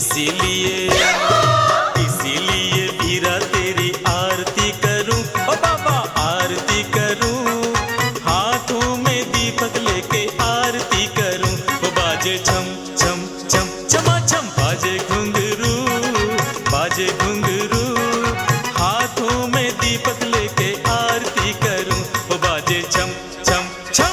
इसीलिए वीरा तेरी आरती करूं, ओ बाबा आरती करूं, हाथों में दीपक लेके आरती करूं, ओ बाजे छम छम छम छमा छम, बाजे घुंघरू, बाजे घुंघरू, हाथों में दीपक लेके आरती करूं, ओ बाजे छम छम छम।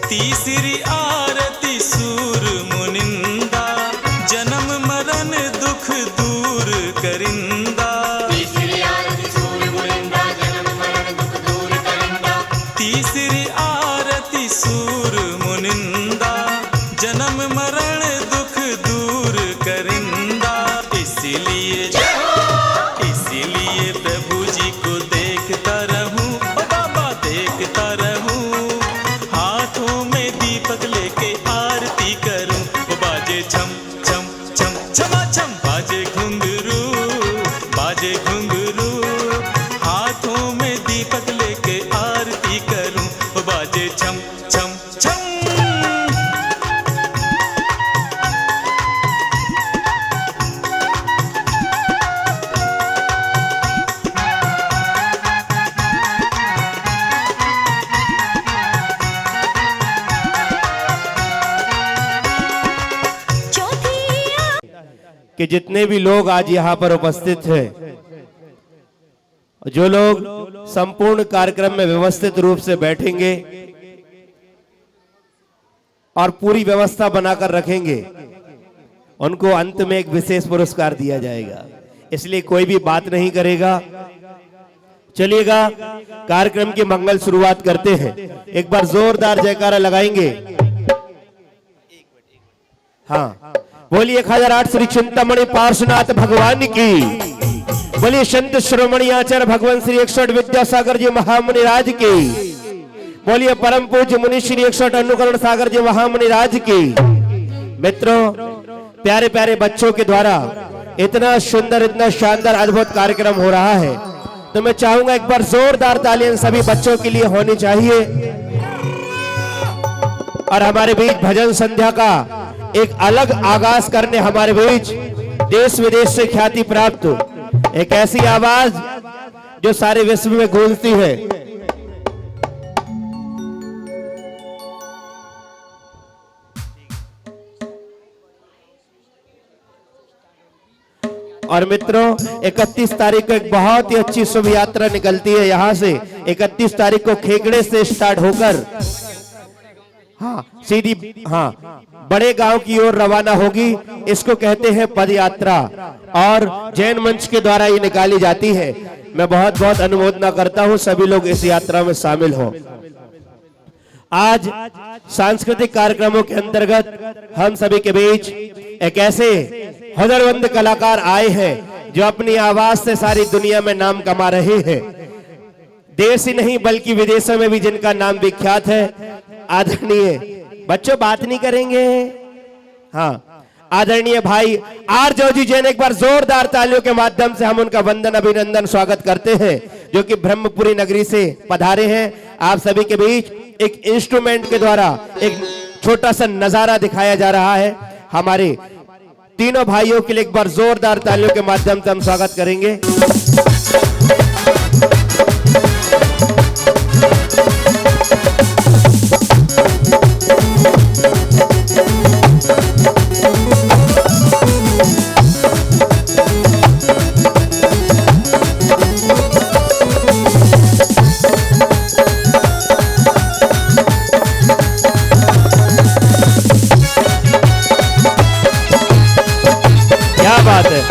तीसरी आरती सूर मुनिंदा, जन्म मरण दुख दूर करिंदा। तीसरी आरती सूर मुनिंदा, जन्म मरण दुख दूर करिंदा। तीसरी आरती सूर मुनिंदा, जन्म मरण दुख दूर करिंदा। इसीलिए प्रभु जी को देखता रहूं, ओ बाबा देखता रहूं, हाथों में दीपक लेके आरती करूं, वो बाजे छम छम छम छमा छम, बाजे घुंघरू, बाजे घुंघरू, हाथों में दीपक लेके आरती करूं, वो बाजे छम छम छम। कि जितने भी लोग आज यहाँ पर उपस्थित हैं, जो लोग संपूर्ण कार्यक्रम में व्यवस्थित रूप से बैठेंगे और पूरी व्यवस्था बनाकर रखेंगे, उनको अंत में एक विशेष पुरस्कार दिया जाएगा। इसलिए कोई भी बात नहीं करेगा। चलिएगा, कार्यक्रम की मंगल शुरुआत करते हैं। एक बार जोरदार जयकारा लगाएंगे। हाँ, बोलिए खाजराट श्री चिंतामणि पार्श्वनाथ भगवान की, बोलिए संत श्रोमणी आचार्य भगवान श्री 61 विद्यासागर जी महामुनि राज की, बोलिए परम पूज्य मुनि श्री 61 अनुकरण सागर जी महामुनि राज की। मित्रों, प्यारे प्यारे बच्चों के द्वारा इतना सुंदर, इतना शानदार, अद्भुत कार्यक्रम हो रहा है, तो मैं चाहूंगा एक बार जोरदार तालियां सभी बच्चों के लिए होनी चाहिए। और हमारे बीच भजन संध्या का एक अलग आगाज करने हमारे बीच देश विदेश से ख्याति प्राप्त एक ऐसी आवाज जो सारे विश्व में गूंजती है। और मित्रों, 31 तारीख को एक बहुत ही अच्छी शुभ यात्रा निकलती है यहाँ से। 31 तारीख को खेगड़े से स्टार्ट होकर सीधी बड़े गांव की ओर रवाना होगी। इसको कहते हैं पद यात्रा और जैन मंच के द्वारा ये निकाली जाती है। मैं बहुत बहुत अनुमोदना करता हूं सभी लोग इस यात्रा में शामिल हों। आज सांस्कृतिक कार्यक्रमों के अंतर्गत हम सभी के बीच एक ऐसे हुनरमंद कलाकार आए हैं जो अपनी आवाज से सारी दुनिया में नाम कमा रहे हैं। देश ही नहीं बल्कि विदेशों में भी जिनका नाम विख्यात है। आदरणीय बच्चों, बात नहीं करेंगे। हाँ, आदरणीय भाई आर जोजी जैन, एक बार जोरदार तालियों के माध्यम से हम उनका वंदन अभिनंदन स्वागत करते हैं, जो कि ब्रह्मपुरी नगरी से पधारे हैं। आप सभी के बीच एक इंस्ट्रूमेंट के द्वारा एक छोटा सा नजारा दिखाया जा रहा है। हमारे तीनों भाइयों के लिए एक बार जोरदार तालियों के माध्यम से हम स्वागत करेंगे। क्या बात है।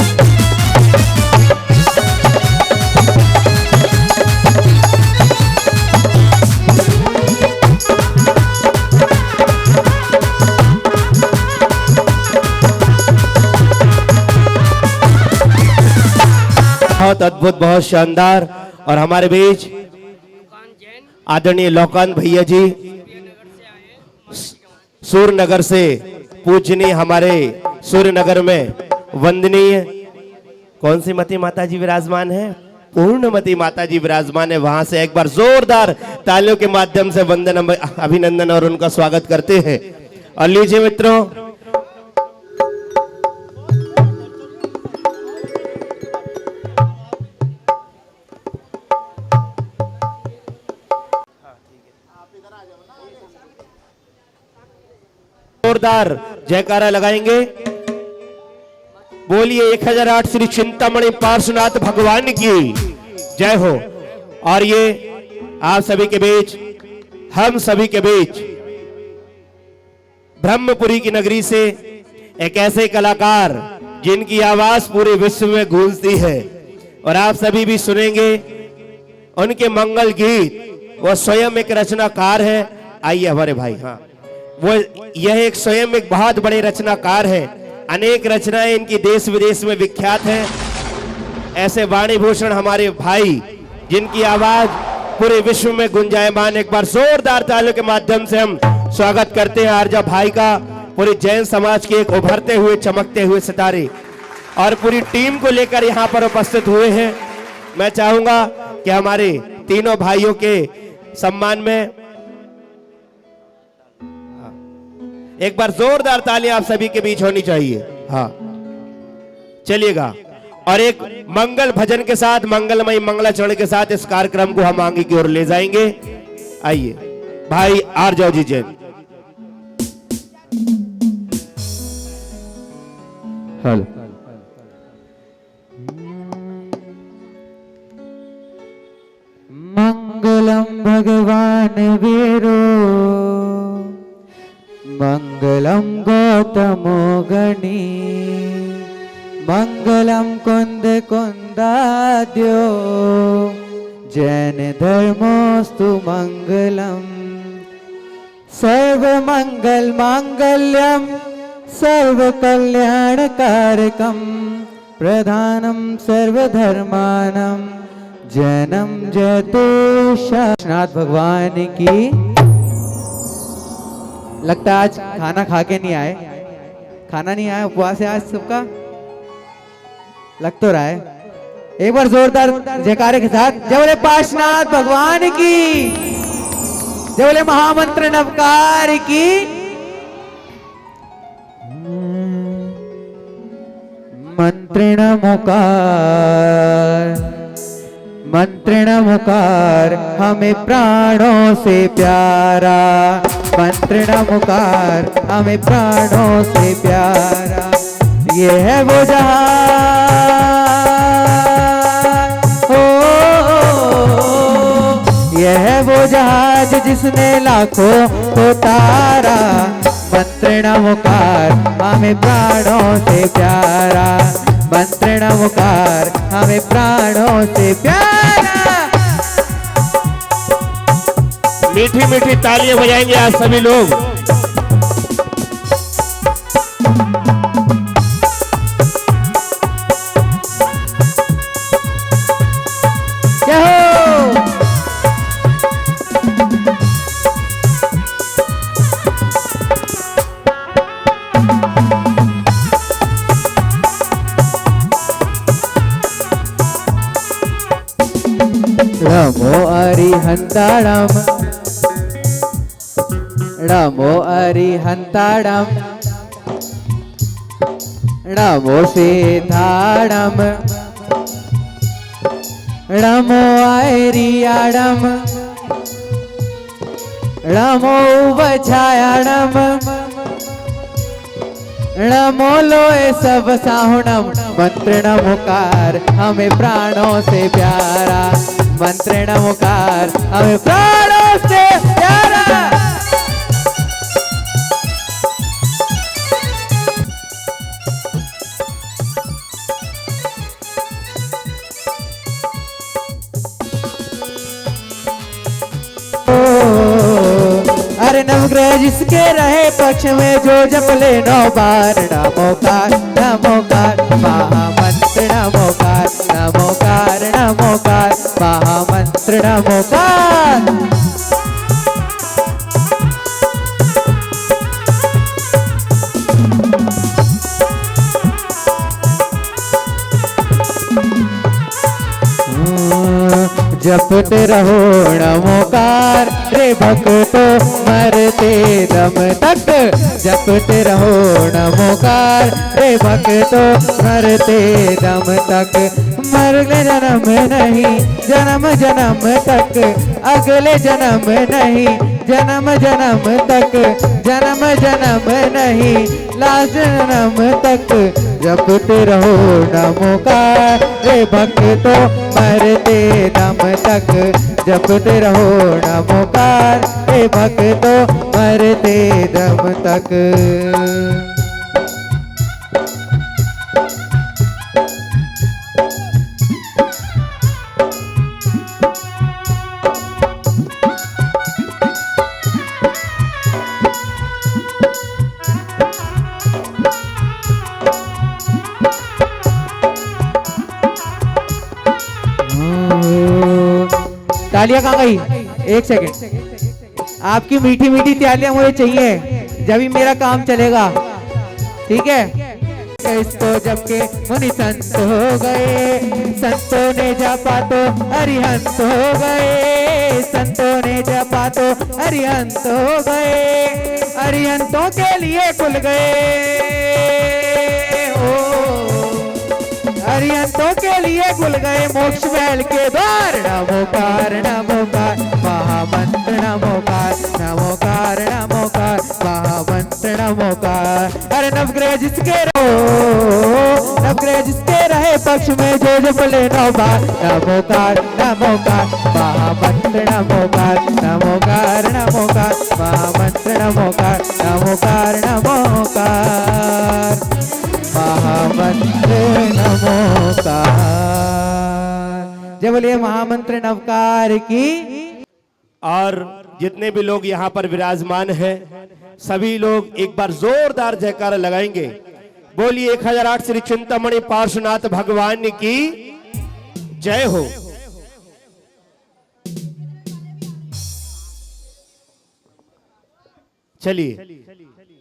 बहुत अद्भुत, बहुत शानदार। और हमारे बीच आदरणीय लोकांत भैया जी सूर्यनगर से, पूजनीय हमारे सूर्यनगर में वंदनीय कौन सी मती माता जी विराजमान है? पूर्णमती माता जी विराजमान है। वहां से एक बार जोरदार तालियों के माध्यम से वंदन अभिनंदन और उनका स्वागत करते हैं। और लीजिए मित्रों, जोरदार जयकारा लगाएंगे। बोलिए 1008 श्री चिंतामणि पार्श्वनाथ भगवान की जय हो। और ये आप सभी के बीच, हम सभी के बीच ब्रह्मपुरी की नगरी से एक ऐसे कलाकार जिनकी आवाज पूरे विश्व में गूंजती है और आप सभी भी सुनेंगे उनके मंगल गीत। वो स्वयं एक रचनाकार है। आइए हमारे भाई, हाँ, वो यह एक स्वयं एक बहुत बड़े रचनाकार है। अनेक रचनाएं इनकी देश विदेश में विख्यात हैं। ऐसे वाणी भूषण हमारे भाई जिनकी आवाज पूरे विश्व में गुंजायमान। एक बार जोरदार तालियों के माध्यम से हम स्वागत करते हैं आरजा भाई का, पूरे जैन समाज के एक उभरते हुए चमकते हुए सितारे और पूरी टीम को लेकर यहाँ पर उपस्थित हुए हैं। मैं चाहूंगा कि हमारे तीनों भाइयों के सम्मान में एक बार जोरदार तालियां आप सभी के बीच होनी चाहिए। हाँ, चलिएगा। और एक मंगल भजन के साथ, मंगलमय मंगलाचरण के साथ इस कार्यक्रम को हम आगे की ओर ले जाएंगे। आइए भाई आर जोजी जैन। हेलो। मंगलम भगवान वीरो, मंगलम गौतमो गणी, मंगलम कुंद कुंदाद्यो, जैन धर्मोस्तु मंगलम। सर्व मंगल मांगल्यम सर्व कल्याण कारकम, प्रधानम सर्वधर्मानम जैनम जयतु नाथ भगवान की। लगता है आज खाना खा के नहीं आए, खाना नहीं आया, उपवास है आज सबका, लग तो रहा है। एक बार जोरदार जयकारे के साथ जय बोले पार्श्वनाथ भगवान की, जय बोले महामंत्र नवकार की। मंत्रिण मुकार, मंत्रिण मुकार हमें प्राणों से प्यारा, मंत्रिण मुकार हमें प्राणों से प्यारा। ये है वो जहां, ये है वो जहाज जिसने लाखों को तारा, मंत्रिण मुकार हमें प्राणों से प्यारा, मंत्रिण मुकार हमें प्राणों से प्यारा। मीठी मीठी तालियां बजाएंगे आज सभी लोग। नमो अरिहंताणम नमो अरिहंताणम नमो सिद्धाणम नमो ऐरियाणम नमो वछायाणम नमो लोए सब साहुणम मंत्र नमोकार हमें प्राणों से प्यारा मंत्र नमोकार हमें प्राणों से प्यारा। अरे नवग्रह जिसके रहे पक्ष में जो जप ले 9 बार नमोकार नमोकार महामंत्र नमोकार नमोकार नमोकार महामंत्र नमोकार। जपते रहो नमोकार रे भक्तो मरते दम तक जपते रहो नमोकार रे भक्तो मरते दम तक मरले जन्म नहीं जन्म जन्म तक अगले जन्म नहीं जन्म जन्म तक जन्म जन्म नहीं लास्ट जन्म तक जपते रहो नमोकार रे भक्तो मरते दम तक जपते रहो नमोकार हे भक्तो मरते दम तक। तालियां कहाँ गई? एक सेकंड, आपकी मीठी मीठी तालियां मुझे चाहिए जब ही मेरा काम चलेगा, ठीक है? इसको जबकि मुनि संत हो गए, संतों ने जपा तो अरिहंत हो गए, संतों ने जपा तो अरिहंत हो गए, अरिहंतों के लिए खुल गए अरिहंतों के लिए खुल गए मोक्ष महल के द्वार। नमोकार नमोकार महामंत्र नमोकार नमोकार नमोकार महामंत्र नमोकार। अरे नवग्रह जिसके नवग्रह जिसके रहे पक्ष में जो जो बोले 9 बार नमोकार नमोकार महामंत्र नमोकार नमोकार नमोकार महामंत्र नमोकार नमोकार नमोकार महामंत्र नमोकार। जय बोलिए महामंत्र नवकार की। और जितने भी लोग यहाँ पर विराजमान हैं सभी लोग एक बार जोरदार जयकारा लगाएंगे। बोलिए 1008 श्री चिंतामणि पार्श्वनाथ भगवान की जय हो। चलिए,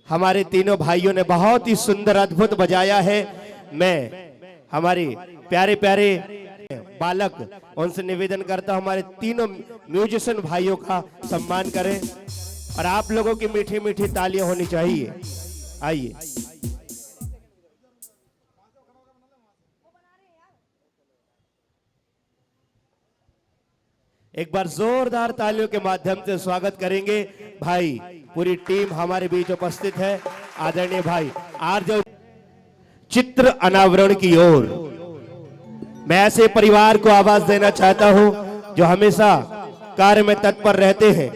हमारे तीनों भाइयों ने बहुत ही सुंदर अद्भुत बजाया है। मैं हमारे प्यारे प्यारे बालक उनसे निवेदन करता हूं हमारे तीनों म्यूजिशियन भाइयों का सम्मान करें और आप लोगों की मीठी मीठी तालियां होनी चाहिए। आइए, एक बार जोरदार तालियों के माध्यम से स्वागत करेंगे। भाई पूरी टीम हमारे बीच उपस्थित है। आदरणीय भाई आरजे चित्र अनावरण की ओर मैं ऐसे परिवार को आवाज देना चाहता हूं जो हमेशा कार्य में तत्पर रहते हैं।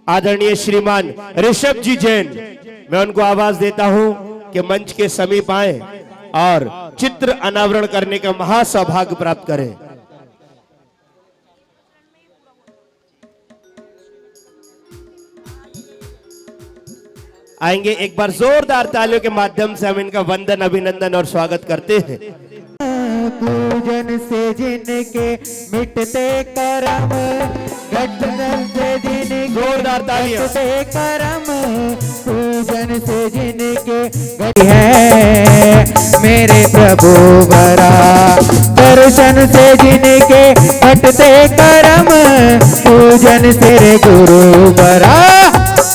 आदरणीय श्रीमान ऋषभ जी जैन, मैं उनको आवाज देता हूं कि मंच के समीप आए और चित्र अनावरण करने का महासौभाग्य प्राप्त करें। आएंगे, एक बार जोरदार तालियों के माध्यम से हम इनका वंदन अभिनंदन और स्वागत करते हैं। पूजन से जिनके मिटते करम, गठन से जिनके जोरदार तालियां मिटते करम, पूजन से जिनके है मेरे प्रभु वरा। दर्शन से जिनके हटते करम, पूजन सिर गुरु वरा।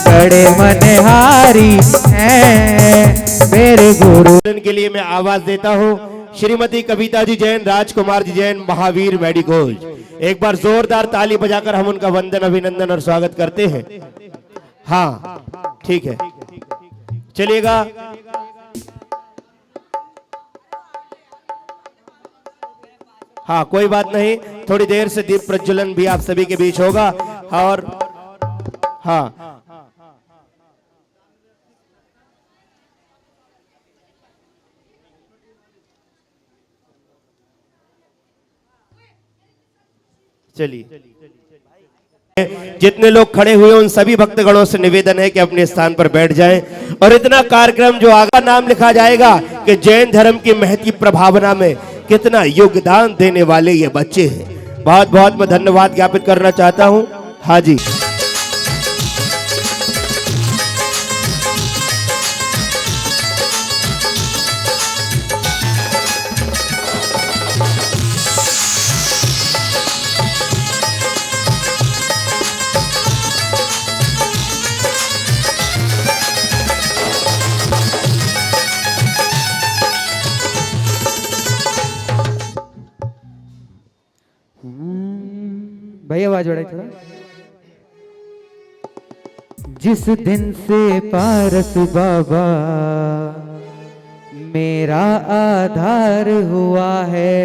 बड़े मनहारी हैं मेरे गुरु। के लिए मैं आवाज देता हूँ श्रीमती कविता जी जैन, राजकुमार जी जैन, महावीर मेडिकोज। एक बार जोरदार ताली बजाकर हम उनका वंदन, अभिनंदन और स्वागत करते हैं। हाँ ठीक है, चलिएगा। हाँ कोई बात नहीं, थोड़ी देर से दीप प्रज्वलन भी आप सभी के बीच होगा। और हाँ चलिए, जितने लोग खड़े हुए उन सभी भक्तगणों से निवेदन है कि अपने स्थान पर बैठ जाएं। और इतना कार्यक्रम जो आगा नाम लिखा जाएगा कि जैन धर्म की महती प्रभावना में कितना योगदान देने वाले ये बच्चे हैं। बहुत बहुत मैं धन्यवाद ज्ञापित करना चाहता हूं। हाँ जी, भैया आवाज बढ़ाई थोड़ा। जिस दिन से पारस बाबा मेरा आधार हुआ है,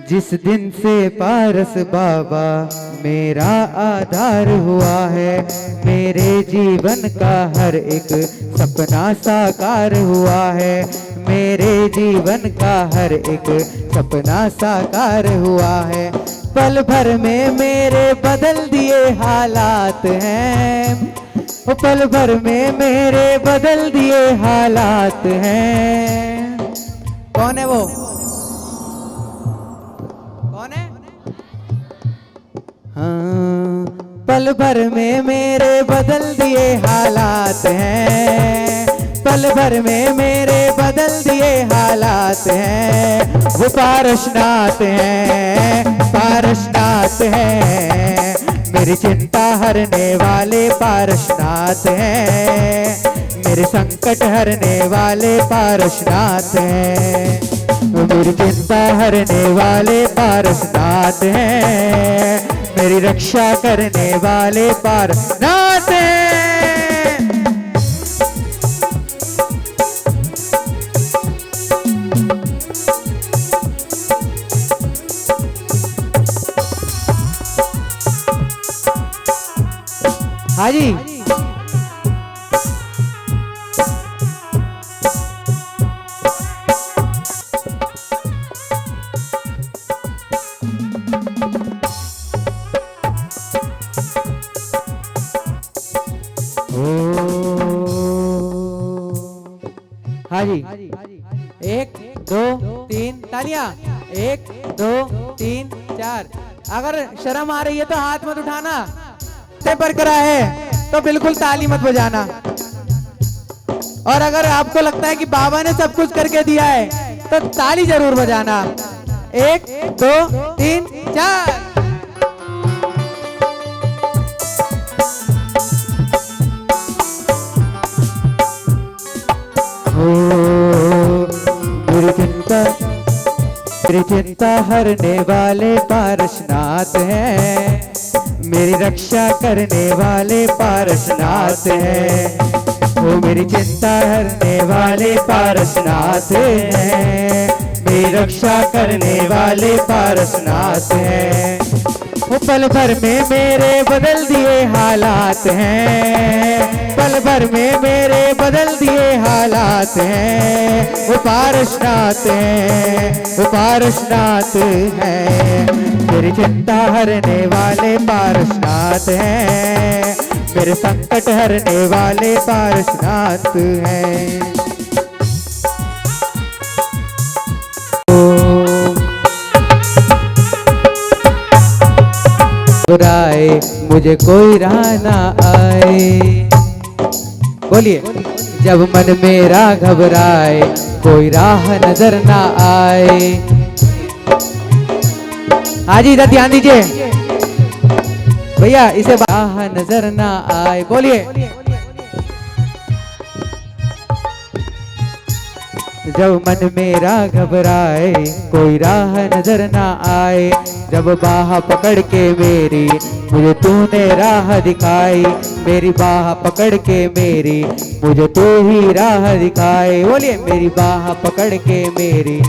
जिस दिन से पारस बाबा मेरा आधार हुआ है, मेरे जीवन का हर एक सपना साकार हुआ है। मेरे जीवन का हर एक सपना साकार हुआ है। पल भर में मेरे बदल दिए हालात हैं, वो पल भर में मेरे बदल दिए हालात हैं। कौन है वो? कौन है? हाँ, पल भर में मेरे बदल दिए हालात हैं, पल भर में मेरे बदल दिए हालात हैं। वो पारसनाथ हैं, पारसनाथ हैं, मेरी चिंता हरने वाले पारसनाथ हैं, मेरे संकट हरने वाले पारसनाथ हैं, मेरी चिंता हरने वाले पारसनाथ हैं, मेरी रक्षा करने वाले पारसनाथ हैं। हाँ जी, हाँ जी, 1 2 3 तालियां, 1 2 3 4। अगर शर्म आ रही है तो हाथ मत उठाना, से बरकरार है तो बिल्कुल ताली मत बजाना। और अगर आपको लगता है कि बाबा ने सब कुछ करके दिया है तो ताली जरूर बजाना। 1 2 3 4। मेरी चिंता हरने वाले पारसनाथ हैं, मेरी रक्षा करने वाले पारसनाथ हैं, वो मेरी चिंता हरने वाले पारसनाथ हैं, मेरी रक्षा करने वाले पारसनाथ हैं। वो पल भर में मेरे बदल दिए हालात हैं, पल भर में मेरे बदल दिए हालात हैं। वो पारसनाथ हैं, वो पारसनाथ हैं, मेरी चिंता हरने वाले पारसनाथ हैं, मेरे संकट हरने वाले पारसनाथ हैं। मुझे कोई राह ना आए। बोलिए। जब मन मेरा घबराए कोई राह नजर ना आए। हाँ जी, इधर ध्यान दीजिए भैया, इसे राह नजर ना आए, बोलिए। जब मन मेरा घबराए कोई राह नजर ना आए, जब बाह पकड़ के मेरी मुझे तूने राह दिखाई, मेरी बाह पकड़ के मेरी मुझे तू ही राह दिखाए, बोलिए। मेरी बाह पकड़ के मेरी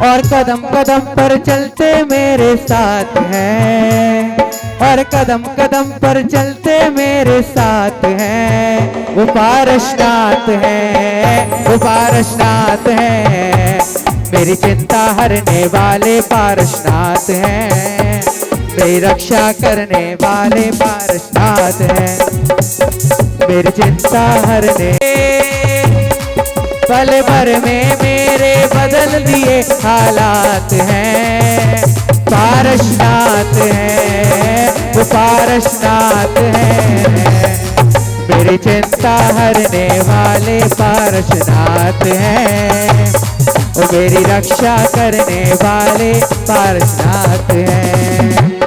और कदम कदम पर चलते मेरे साथ हैं, और कदम कदम पर चलते मेरे साथ हैं, वो पारसनाथ है, वो पारसनाथ है, मेरी चिंता हरने वाले पारसनाथ हैं, मेरी रक्षा करने वाले पारसनाथ हैं, मेरी चिंता हरने पल भर में मेरे बदल दिए हालात हैं, पारसनाथ है, वो पारसनाथ है, मेरी चिंता हरने वाले पारसनाथ हैं, वो मेरी रक्षा करने वाले पारसनाथ हैं,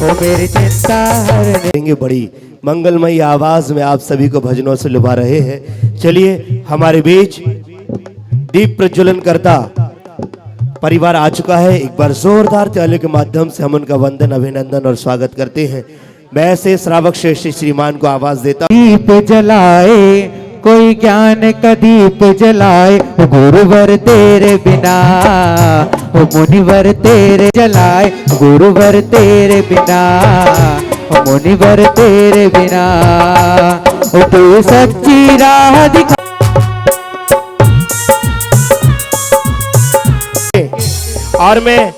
वो मेरी चिंता हरने। बड़ी मंगलमयी आवाज में आप सभी को भजनों से लुभा रहे हैं। चलिए, हमारे बीच दीप प्रज्वलन करता परिवार आ चुका है। एक बार जोरदार तालियों के माध्यम से हम उनका वंदन, अभिनंदन और स्वागत करते हैं। मैं ऐसे श्रावक श्रेष्ठ श्रीमान को आवाज देता हूं। दीप जलाए कोई ज्ञान का दीप जलाए, गुरुवर तेरे बिना, ओ मुनिवर तेरे जलाए, गुरुवर तेरे बिना, ओ मुनिवर तेरे बिना, ओ तू सच्ची राह दिखा। और मैं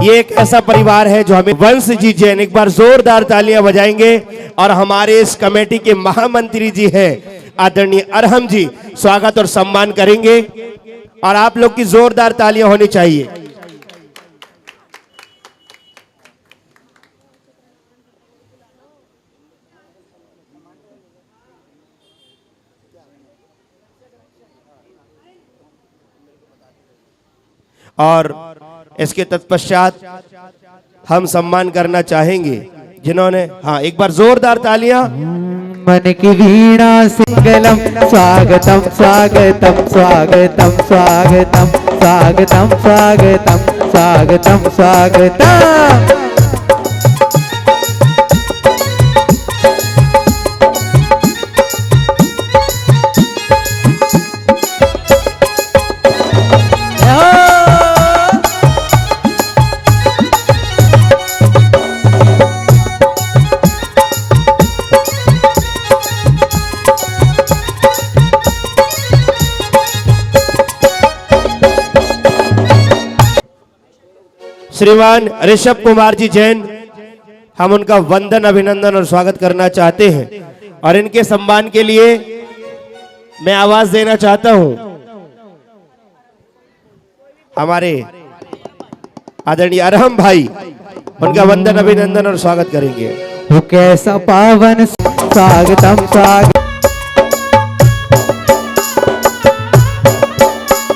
ये एक ऐसा परिवार है जो हमें वंश जी जैन, एक बार जोरदार तालियां बजाएंगे। और हमारे इस कमेटी के महामंत्री जी हैं आदरणीय अरहम जी, स्वागत और सम्मान करेंगे और आप लोग की जोरदार तालियां होनी चाहिए। और इसके तत्पश्चात हम सम्मान करना चाहेंगे जिन्होंने, हाँ एक बार जोरदार तालियां। मन की वीणा सिंगलम स्वागतम स्वागतम स्वागतम स्वागतम स्वागतम स्वागतम स्वागतम स्वागतम। श्रीमान ऋषभ कुमार जी जैन, हम उनका वंदन, अभिनंदन और स्वागत करना चाहते हैं। और इनके सम्मान के लिए मैं आवाज देना चाहता हूं हमारे आदरणीय अरहम भाई, उनका वंदन, अभिनंदन और स्वागत करेंगे। वो कैसा पावन स्वागतम स्वागत।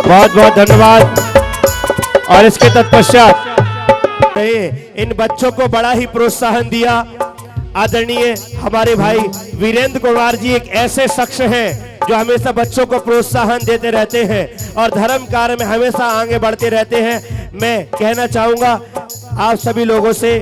बहुत बहुत धन्यवाद। और इसके तत्पश्चात इन बच्चों को बड़ा ही प्रोत्साहन दिया आदरणीय हमारे भाई वीरेंद्र कुमार जी। एक ऐसे शख्स हैं जो हमेशा बच्चों को प्रोत्साहन देते रहते हैं और धर्म कार्य में हमेशा आगे बढ़ते रहते हैं। मैं कहना चाहूंगा आप सभी लोगों से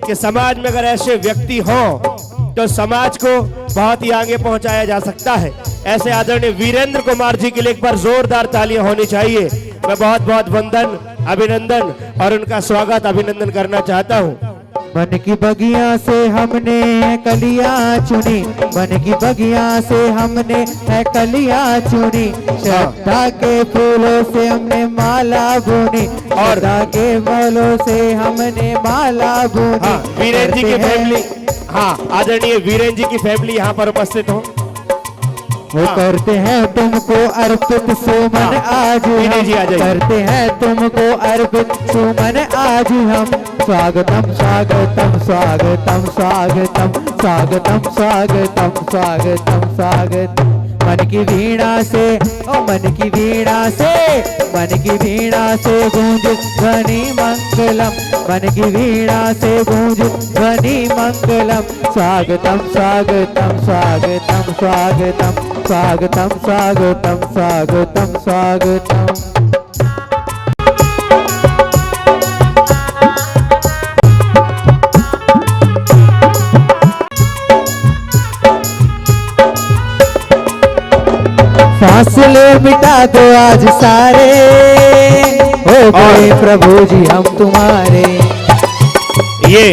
कि समाज में अगर ऐसे व्यक्ति हों तो समाज को बहुत ही आगे पहुंचाया जा सकता है। ऐसे आदरणीय वीरेंद्र कुमार जी के लिए एक बार जोरदार तालियां होनी चाहिए। मैं बहुत बहुत वंदन, अभिनंदन और उनका स्वागत, अभिनंदन करना चाहता हूं। मन की बगिया से हमने कलियां चुनी, मन की बगिया से हमने कलियां चुनी, श्रद्धा के फूलों से हमने माला बुनी, और के फूलों से हमने माला बुनी। हाँ, वीरेंद्र जी की फैमिली, हाँ आदरणीय वीरेंद्र जी की फैमिली यहाँ पर उपस्थित हो। वो करते हैं तुमको अर्पित सुमन आज विनय जी आ जाइए। करते हैं तुमको अर्पित सुमन आज हम स्वागतम स्वागतम स्वागतम स्वागतम स्वागतम स्वागतम स्वागतम स्वागतम मन की वीणा से ओ मन की वीणा से मन की वीणा से गूंज ध्वनि मंगलम मन की वीणा से गूंज ध्वनि मंगलम स्वागतम स्वागतम स्वागतम स्वागतम स्वागतम स्वागतम स्वागतम स्वागतम फासले मिटा दो आज सारे हो गए प्रभु जी हम तुम्हारे ये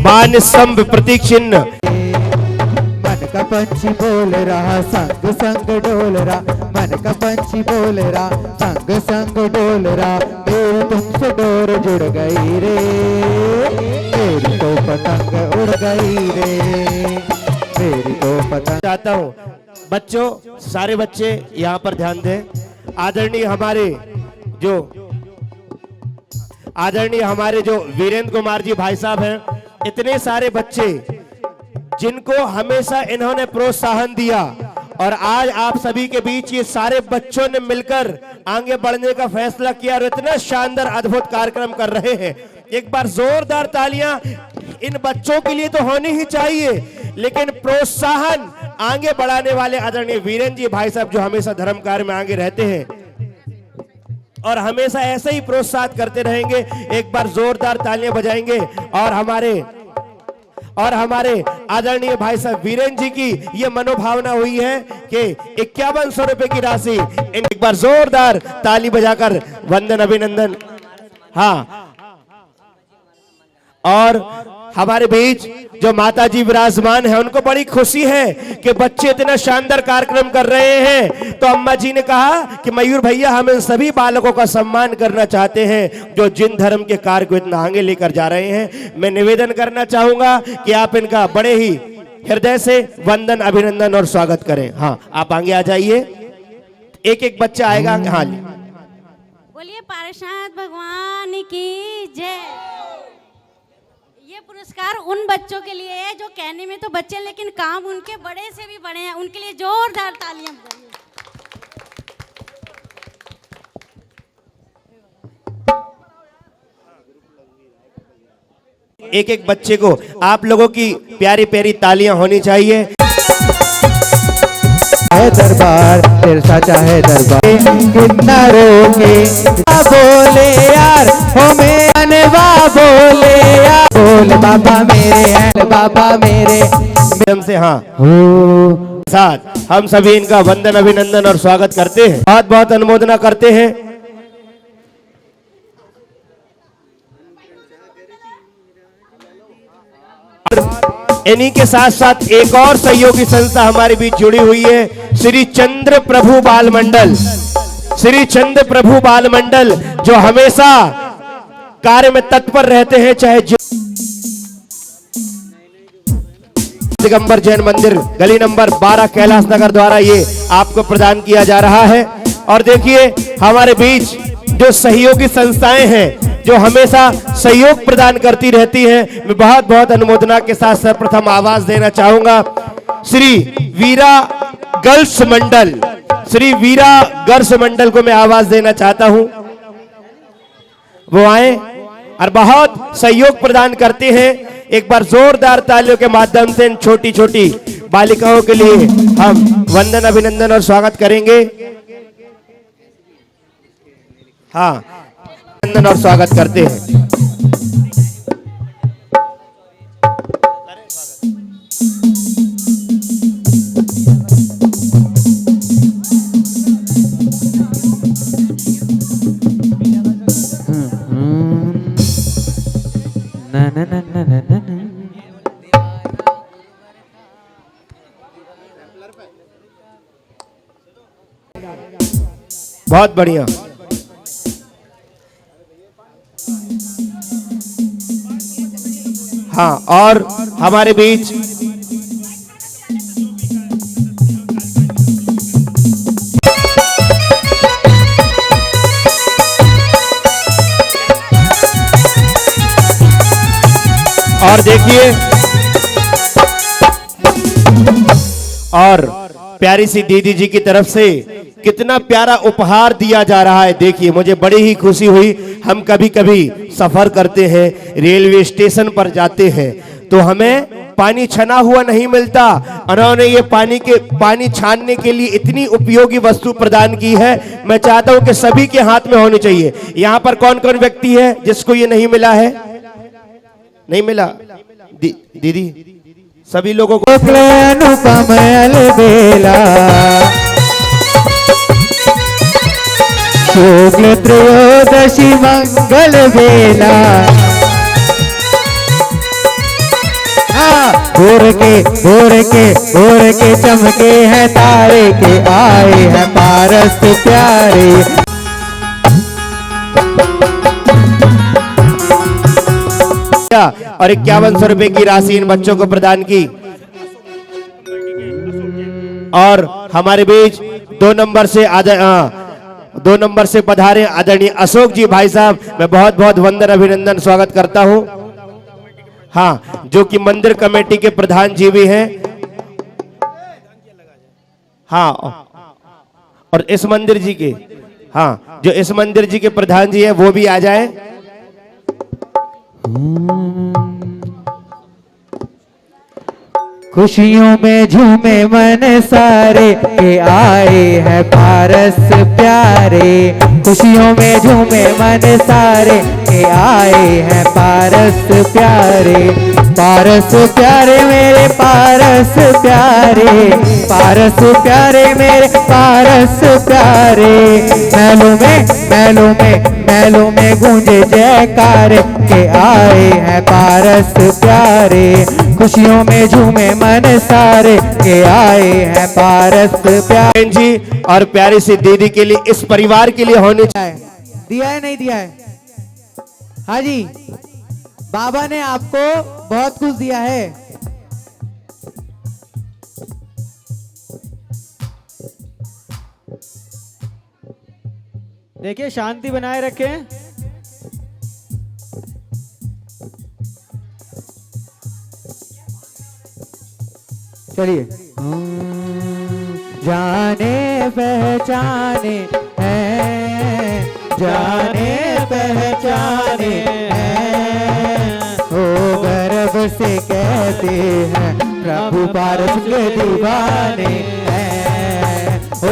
मान स्तंभ प्रतीक चिन्ह मन का पंछी बोल रहा संग संग डोल रहा मन का पंछी बोल रहा संग संग डोल रहा मेरी तुमसे डोर जुड़ गई रे मेरी तो पतंग उड़ गई रे मेरी तो पतंग चाहता हूँ बच्चों, सारे बच्चे यहाँ पर ध्यान दें। आदरणीय हमारे जो वीरेंद्र कुमार जी भाई साहब हैं, इतने सारे बच्चे जिनको हमेशा इन्होंने प्रोत्साहन दिया और आज आप सभी के बीच ये सारे बच्चों ने मिलकर आगे बढ़ने का फैसला किया और इतना शानदार अद्भुत कार्यक्रम कर रहे हैं। एक बार जोरदार तालियां इन बच्चों के लिए तो होनी ही चाहिए, लेकिन प्रोत्साहन आगे बढ़ाने वाले आदरणीय वीरेंद्र जी भाई साहब जो हमेशा धर्म कार्य में आगे रहते हैं और हमेशा ऐसे ही प्रोत्साहित करते रहेंगे। एक बार जोरदार तालियां बजाएंगे और हमारे आदरणीय भाई साहब वीरेंद्र जी की ये मनोभावना हुई है कि 5100 रुपए की राशि एक बार जोरदार ताली बजाकर वंदन अभिनंदन। हाँ, और हमारे बीच जो माता जी विराजमान है उनको बड़ी खुशी है कि बच्चे इतना शानदार कार्यक्रम कर रहे हैं। तो अम्मा जी ने कहा कि मयूर भैया हम इन सभी बालकों का सम्मान करना चाहते हैं जो जिन धर्म के कार्य को इतना आगे लेकर जा रहे हैं। मैं निवेदन करना चाहूंगा कि आप इनका बड़े ही हृदय से वंदन अभिनंदन और स्वागत करें। हाँ, आप आगे आ जाइए, एक एक बच्चा आएगा। हाँ, बोलिए पार्षद भगवान की जय। ये पुरस्कार उन बच्चों के लिए है जो कहने में तो बच्चे लेकिन काम उनके बड़े से भी बड़े हैं, उनके लिए जोरदार तालियां बजाइए। एक एक बच्चे को आप लोगों की प्यारी प्यारी तालियां होनी चाहिए। है दरबार तेरा चाहे दरबार कितना रोके बोले यार हो मेनवा बोले यार बोल बाबा मेरे हैं बाबा मेरे से हाँ साथ हम सभी इनका वंदन अभिनंदन और स्वागत करते हैं, बहुत बहुत अनुमोदना करते हैं। इन्हीं के साथ साथ एक और सहयोगी संस्था हमारे बीच जुड़ी हुई है, श्री चंद्र प्रभु बाल मंडल। श्री चंद्र प्रभु बाल मंडल जो हमेशा कार्य में तत्पर रहते हैं, चाहे दिगंबर जैन मंदिर गली नंबर 12 कैलाश नगर द्वारा ये आपको प्रदान किया जा रहा है। और देखिए हमारे बीच जो सहयोगी संस्थाएं हैं जो हमेशा सहयोग प्रदान करती रहती हैं, मैं बहुत बहुत अनुमोदना के साथ सर्वप्रथम आवाज देना चाहूंगा श्री वीरा गर्ल्स मंडल। श्री वीरा गर्ल्स मंडल को मैं आवाज देना चाहता हूं, वो आए और बहुत सहयोग प्रदान करते हैं। एक बार जोरदार तालियों के माध्यम से इन छोटी छोटी बालिकाओं के लिए हम वंदन अभिनंदन और स्वागत करेंगे। हाँ, अभिनंदन और स्वागत करते हैं। ना ना ना ना ना ना ना। बहुत बढ़िया। हाँ, और हमारे बीच और देखिए, और प्यारी सी दीदी जी की तरफ से कितना प्यारा उपहार दिया जा रहा है। देखिए, मुझे बड़ी ही खुशी हुई। हम कभी कभी सफर करते हैं, रेलवे स्टेशन पर जाते हैं, तो हमें पानी छना हुआ नहीं मिलता। उन्होंने ये पानी छानने के लिए इतनी उपयोगी वस्तु प्रदान की है। मैं चाहता हूं कि सभी के हाथ में होनी चाहिए। यहाँ पर कौन कौन व्यक्ति है जिसको ये नहीं मिला है? नहीं मिला? दीदी सभी लोगों को अनुपम अलबेला शुक्ल त्रयोदशी मंगल बेला भोर के चमके हैं तारे के आए हैं पारस प्यारे। और 5100 रुपए की राशि इन बच्चों को प्रदान की। और हमारे बीच 2 नंबर से पधारे आदरणीय अशोक जी भाई साहब, मैं बहुत बहुत वंदन अभिनंदन स्वागत करता हूं। हाँ, जो कि मंदिर कमेटी के प्रधान जी भी हैं। हाँ, और इस मंदिर जी के, हाँ, जो इस मंदिर जी के प्रधान जी हैं वो भी आ जाए। खुशियों में झूमे मन सारे के आए हैं पारस प्यारे। खुशियों में झूमे मन सारे के आए हैं पारस प्यारे। पारस प्यारे मेरे पारस प्यारे, पारस प्यारे मेरे पारस प्यारे। महलों में गूंजे जयकार के आए हैं पारस प्यारे। खुशियों में झूमे मन सारे के आए हैं पारस प्यारे। जी और प्यारी सी दीदी के लिए, इस परिवार के लिए होनी चाहिए। दिया है नहीं दिया है? हाँ जी, बाबा ने आपको बहुत कुछ दिया है। देखिए, शांति बनाए रखें। चलिए। जाने पहचाने हैं, जाने पहचाने हैं, ओ गर्व से कहते हैं प्रभु पारस के दीवाने हैं। ओ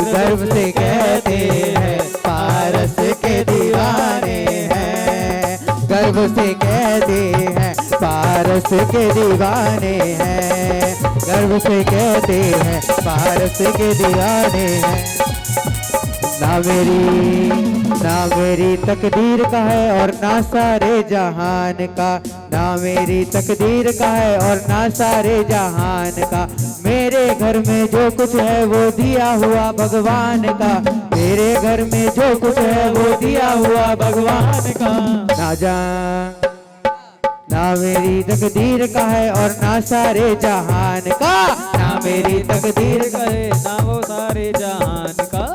गर्व से कहते हैं पारस के दीवाने हैं। गर्व से कहते हैं पारस के दीवाने हैं। गर्व से कहते हैं पारस के दीवाने हैं। ना मेरी तकदीर का है और ना सारे जहान का। ना मेरी तकदीर का है और ना सारे जहान का। मेरे घर में जो कुछ है वो दिया हुआ भगवान का। मेरे घर में जो कुछ है वो दिया हुआ भगवान का। ना मेरी तकदीर का है और ना सारे जहान का। ना मेरी तकदीर का है ना वो सारे जहान का।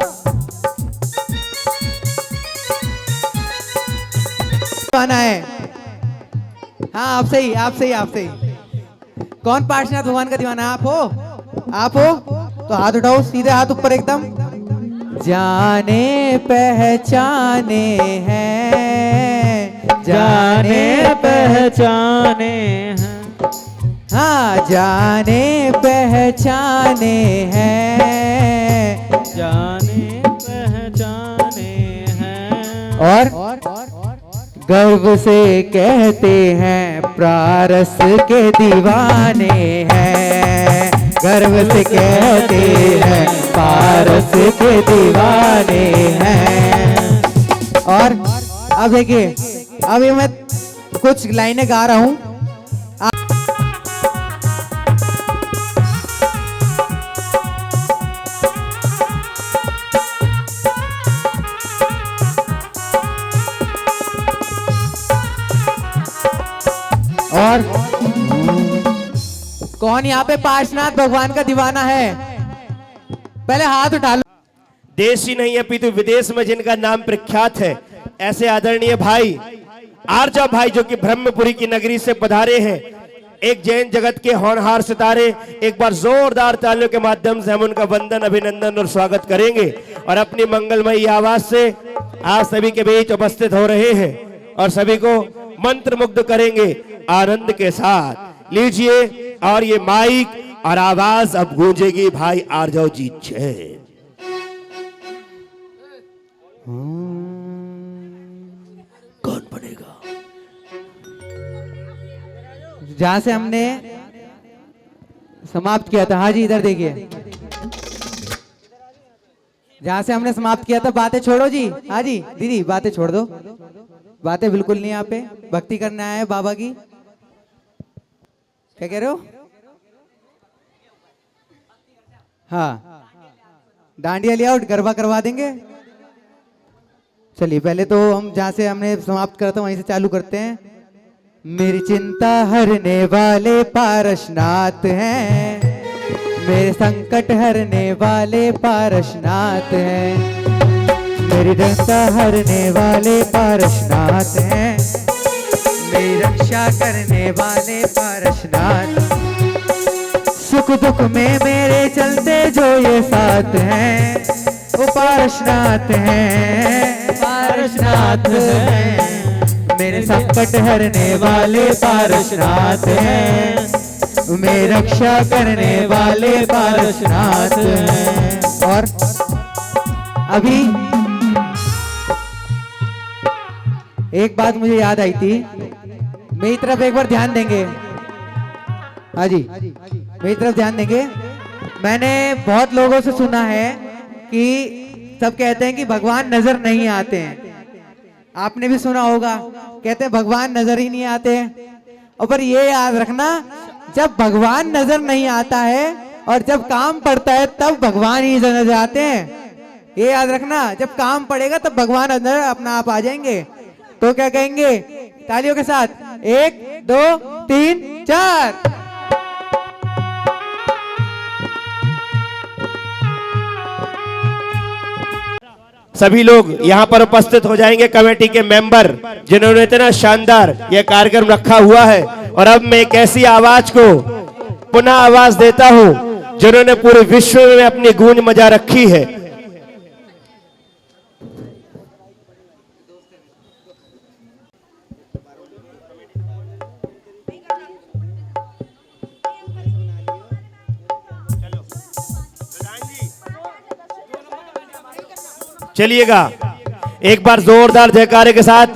दीवाना है। हाँ, आपसे ही। कौन पार्श्वनाथ भगवान का दीवाना? आप हो? तो हाथ उठाओ, सीधे हाथ ऊपर एकदम। जाने पहचाने हैं, जाने पहचाने हैं। हाँ, जाने पहचाने हैं, जाने पहचाने हैं। और गर्व से कहते हैं पारस के दीवाने हैं। गर्व से कहते हैं पारस के दीवाने हैं। और अब देखिए, अभी मैं कुछ लाइनें गा रहा हूं। और कौन यहाँ पे पार्श्वनाथ भगवान का दीवाना है? पहले हाथ उठा लो। देश ही नहीं अपितु विदेश में जिनका नाम प्रख्यात है, ऐसे आदरणीय भाई आर्जा भाई जो कि ब्रह्मपुरी की नगरी से पधारे हैं, एक जैन जगत के होनहार सितारे। एक बार जोरदार तालियों के माध्यम से हम उनका वंदन, अभिनंदन और स्वागत करेंगे और अपनी मंगलमयी आवाज से आज सभी के बीच उपस्थित हो रहे हैं और सभी को मंत्र मुग्ध करेंगे आनंद के साथ। लीजिए, और ये माइक और आवाज अब गूंजेगी भाई आर्जव जी जय। कौन बनेगा? जहां से हमने समाप्त किया था, हाँ जी इधर देखिए, जहां से हमने समाप्त किया था, बातें छोड़ो जी। हाँ जी दीदी, बातें छोड़ दो, बातें बिल्कुल नहीं। यहाँ पे भक्ति करने आए हैं बाबा की। क्या कह रहे हो? हाँ, डांडिया ले आउट, गरबा करवा देंगे। चलिए पहले तो हम जहां से हमने समाप्त करा था वहीं से चालू करते हैं। मेरी चिंता हरने वाले पारसनाथ हैं, मेरे संकट हरने वाले पारसनाथ हैं, मेरी चिंता हरने वाले पारसनाथ हैं, मेरी रक्षा करने वाले पारसनाथ, सुख दुख में मेरे चलते जो ये साथ हैं, वो पारसनाथ हैं, पारसनाथ हैं, मेरे संकट हरने वाले पारसनाथ हैं, मेरी रक्षा करने वाले पारसनाथ हैं। और अभी एक बात मुझे याद आई थी, मेरी तरफ एक बार ध्यान देंगे। हाँ जी, मेरी तरफ ध्यान देंगे। मैंने बहुत लोगों से सुना है कि सब कहते हैं कि भगवान नजर नहीं आते हैं। आपने भी सुना होगा, कहते हैं भगवान नजर ही नहीं आते हैं। और पर ये याद रखना, जब भगवान नजर नहीं आता है और जब काम पड़ता है तब भगवान ही नजर आते हैं। ये याद रखना, जब काम पड़ेगा तब भगवान अंदर अपना आप आ जाएंगे। तो क्या कहेंगे तालियों के साथ? 1 2 3 4। सभी लोग यहाँ पर उपस्थित हो जाएंगे, कमेटी के मेंबर जिन्होंने इतना शानदार यह कार्यक्रम रखा हुआ है। और अब मैं एक ऐसी आवाज को पुनः आवाज देता हूँ जिन्होंने पूरे विश्व में अपनी गूंज मचा रखी है। चलिएगा, एक बार जोरदार जयकारे के साथ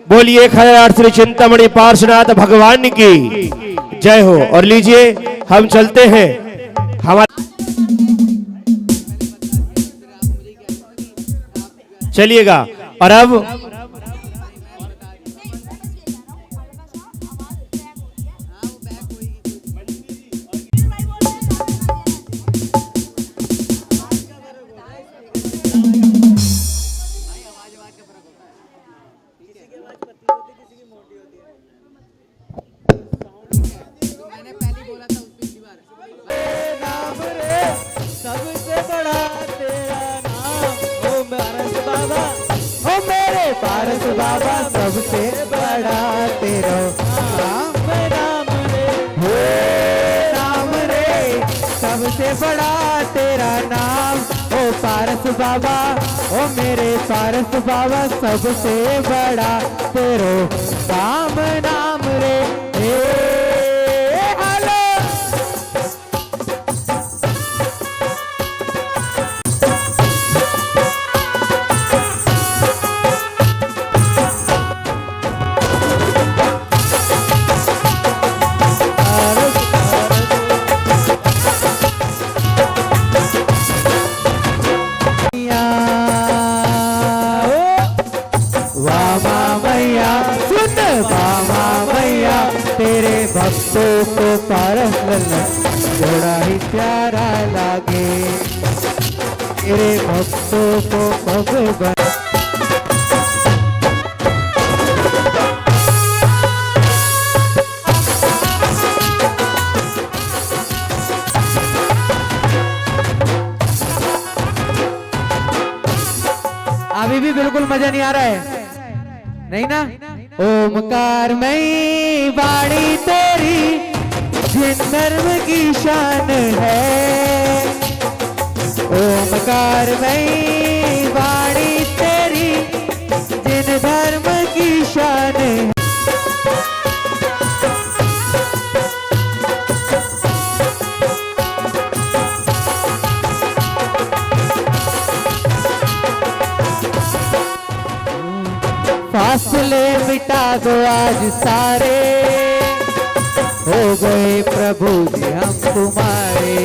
बोलिए खैराट श्री चिंतामणि पार्श्वनाथ भगवान की जय हो। और लीजिए, हम चलते हैं हमारे, चलिएगा। और अब सबसे बड़ा तेरा नाम, ओ पारस बाबा, ओ मेरे पारस बाबा, सबसे बड़ा तेरा नाम, नाम रे, नाम रे, सबसे बड़ा तेरा नाम, ओ पारस बाबा, ओ मेरे पारस बाबा, सबसे बड़ा तेरो नाम, नाम रे। तेरे भक्तों को पारस बड़ा ही प्यारा लागे, तेरे भक्तों को भगवान अभी भी बिल्कुल मजा नहीं आ रहा है, नहीं ना? ओमकारमयी वाणी तेरी जिन धर्म की शान है। ओमकारमयी वाणी तेरी जिन धर्म की शान है। फासले मिटा दो आज सारे, हो गए प्रभु जी हम तुम्हारे।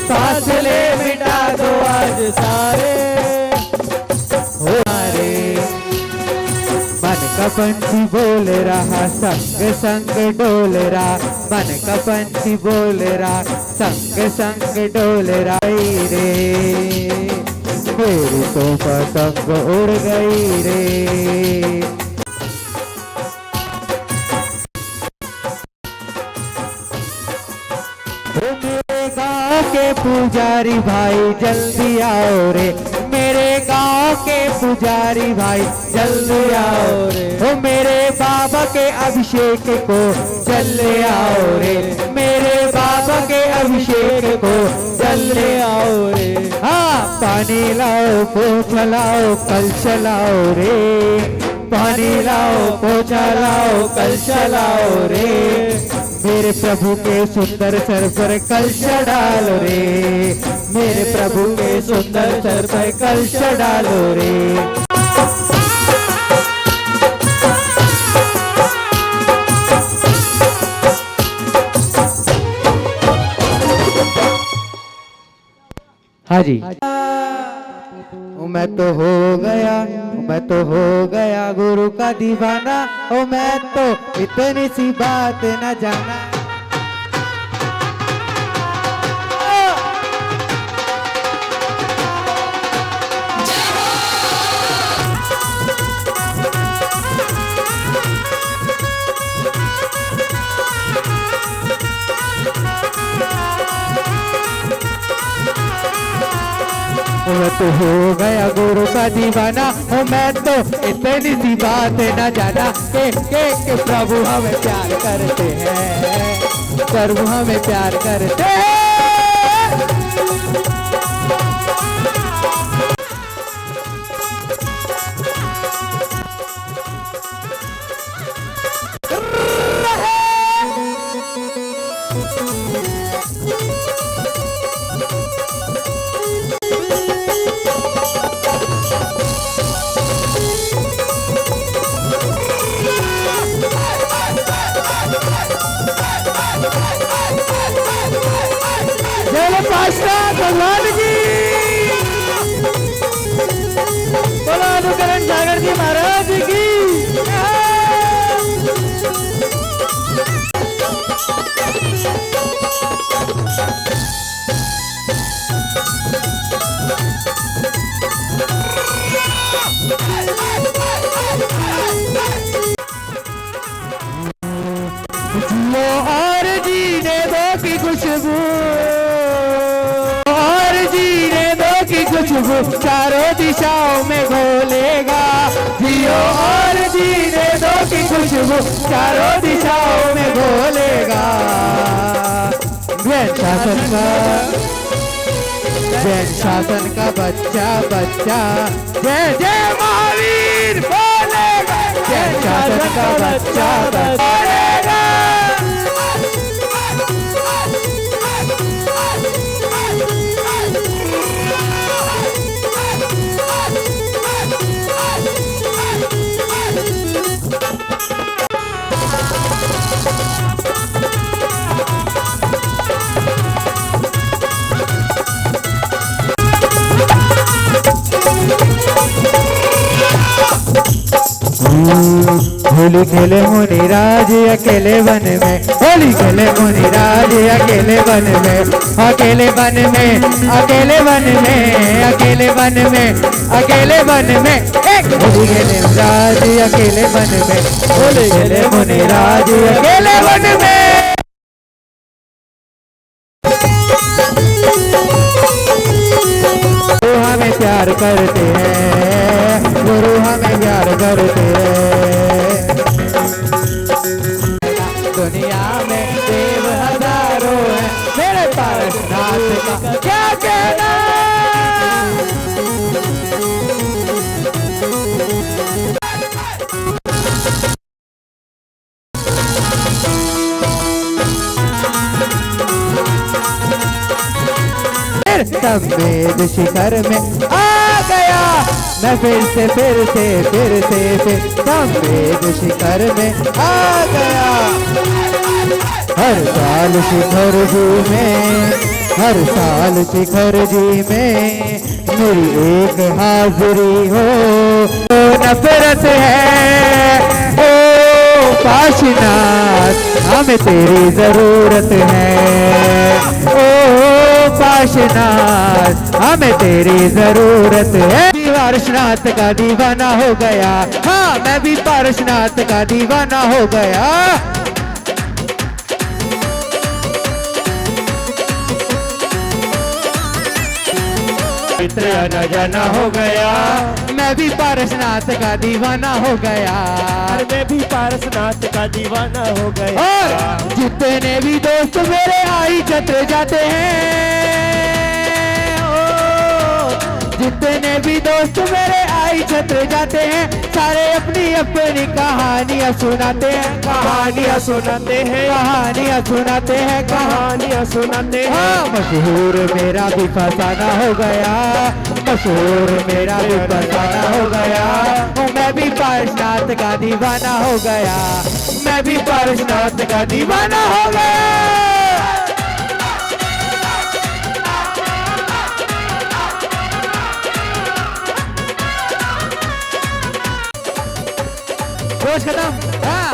फासले मिटा दो आज सारे, हो हमारे। मन का पंछी बोल रहा संग संग डोल रहा, मन का पंछी बोल रहा संग संग डोल रहा रे। मेरी तो पतंग उड़ गई रे। मेरे गाँव के पुजारी भाई जल्दी आओ रे, मेरे गाँव के पुजारी भाई जल्दी आओ रे। ओ मेरे बाबा के अभिषेक को जल्दी आओ रे, मेरे बाबा के अभिषेक को जल्दी आओ रे। हाँ पानी लाओ पोछा लाओ कल चलाओ रे, पानी लाओ पोछा लाओ कल चलाओ रे। मेरे प्रभु के सुंदर सर पर कलश डालो रे, मेरे प्रभु के सुंदर सर पर कलश डालो रे। हाँ जी। मैं तो हो गया, मैं तो हो गया गुरु का दीवाना। ओ मैं तो इतनी सी बात न जाना। मैं तो हो गया गुरु का दीवाना। ओ मैं तो इतनी सी बात न जाना के प्रभु हमें प्यार करते हैं, प्रभु हमें प्यार करते हैं। भगवान की बोलो, अनुकरण सागर जी महाराज की। जियो और जीने दो की खुशबू, खुशबू चारों दिशाओं में घोलेगा। जियो और जीने दो की खुशबू चारों दिशाओं में घोलेगा। जैन शासन का बच्चा बच्चा जय जय महावीर बोलेगा। जैन शासन का बच्चा बोलेगा। होली खेले मुनिराज अकेले वन में, होली खेले मुनिराज अकेले वन में, अकेले वन में, अकेले वन में, अकेले वन में, अकेले वन में। होली खेले मुनिराज अकेले वन में, होली खेले मुनिराज अकेले वन में। गुरु हमें प्यार करते हैं, गुरु हमें प्यार करते हैं। पारसनाथ का क्या कहना। संवेद शिखर में आ गया मैं फिर से संवेद शिखर में आ गया। हर साल शिखर जी में, हर साल शिखर जी में मेरी एक हाजिरी हो। तो नफरत है ओ काशीनाथ, हमें तेरी जरूरत है ओ काशीनाथ, हमें तेरी जरूरत है। मैं पारसनाथ का दीवाना हो गया, हाँ मैं भी पारसनाथ का दीवाना हो गया। इतना जाना हो गया, मैं भी पारसनाथ का दीवाना हो गया। मैं भी पारसनाथ का दीवाना हो गया। और जितने भी दोस्त मेरे आई छत्र जाते हैं, ओ जितने भी दोस्त मेरे आई छत्र जाते हैं, सारे अपनी अपनी कहानियां सुनाते हैं, कहानियां सुनाते हैं, कहानियां सुनाते हैं, कहानियां सुनाते हैं। हाँ मशहूर मेरा भी फसाना हो गया, मशहूर मेरा भी फसाना हो गया। मैं भी पारसनाथ का दीवाना हो गया, मैं भी पारसनाथ का दीवाना हो गया। रोज खत्म। हाँ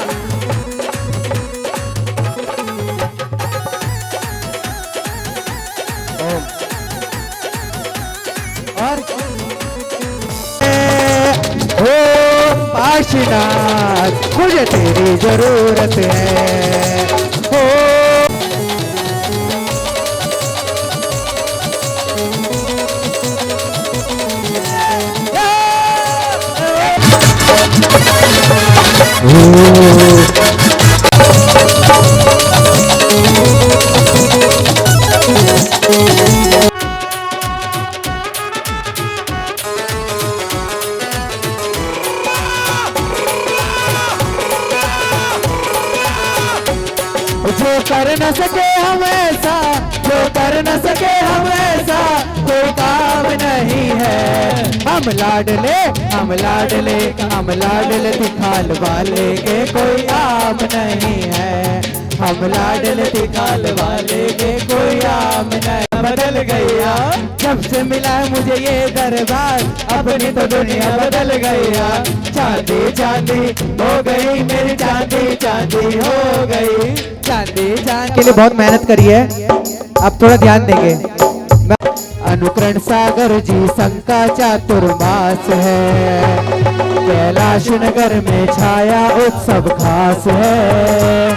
और ओ काशीनाथ मुझे तेरी जरूरत है ओ। जो कर न सके हम ऐसा, जो कर न सके हम ऐसा कोई काम नहीं है। हम लाडले हम लाडले हम लाडले दिखाल वाले के कोई आम नहीं है। हम लाडले दिखाल वाले के कोई आम नहीं। बदल गया जब से मिला मुझे ये दरबार, अपनी तो दुनिया बदल गया। चांदी चांदी हो गई मेरी चांदी चांदी हो गई। चांदी चांदी के लिए बहुत मेहनत करी है, अब थोड़ा ध्यान देंगे। अनुकरण सागर जी शंका चातुर्मास है, कैलाश नगर में छाया उत्सव खास है।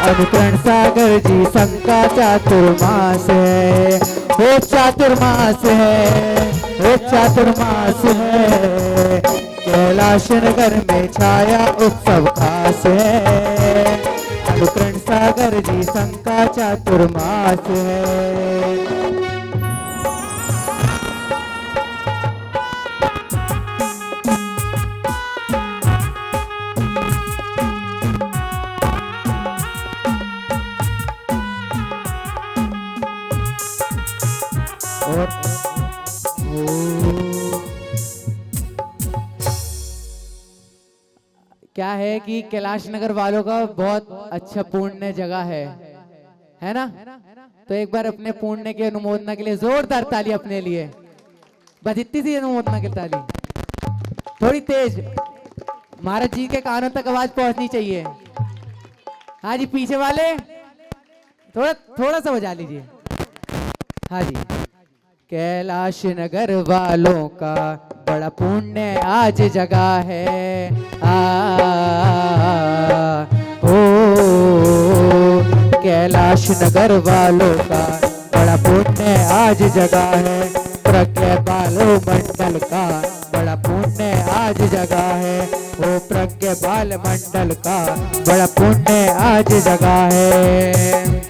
अनुकरण सागर जी शंका चातुर्मास है, वो चातुर्मास है, वो चातुर्मास है। कैलाश नगर में छाया उत्सव खास है। अनुकरण सागर जी शंका चातुर्मास है। और क्या है कि कैलाश नगर वालों का बहुत अच्छा पुण्य जगह है ना। तो एक बार अपने पुण्य की अनुमोदना के लिए जोरदार ताली अपने लिए। बस इतनी सी अनुमोदना की ताली, थोड़ी तेज, महाराज जी के कानों तक आवाज पहुंचनी चाहिए। हाँ जी पीछे वाले थोड़ा थोड़ा सा बजा लीजिए। हाँ जी। कैलाश नगर वालों का बड़ा पुण्य आज जगा है। ओ कैलाश नगर वालों का बड़ा पुण्य आज जगा है। प्रज्ञा बालो मंडल का बड़ा पुण्य आज जगा है। वो प्रज्ञा बाल मंडल का बड़ा पुण्य आज जगा है।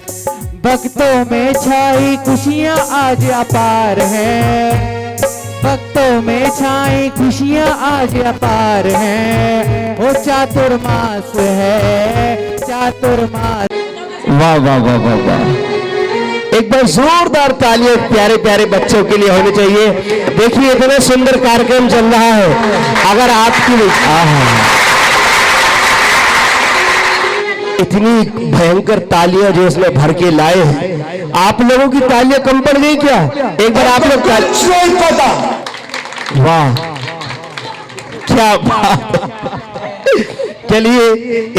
भक्तों में छाई खुशियां आज अपार हैं, भक्तों में छाई खुशियां आज अपार हैं। वो चातुर्मास है, चातुर्मास। वाह वाह वाह वाह वाह, एक बार जोरदार तालियां प्यारे प्यारे बच्चों के लिए होनी चाहिए। देखिए इतना सुंदर कार्यक्रम चल रहा है, अगर आपकी इतनी भयंकर तालियां जो इसमें भर के लाए हैं, आप लोगों की तालियां कम पड़ गई क्या? एक बार आप लोग वाह क्या बात। चलिए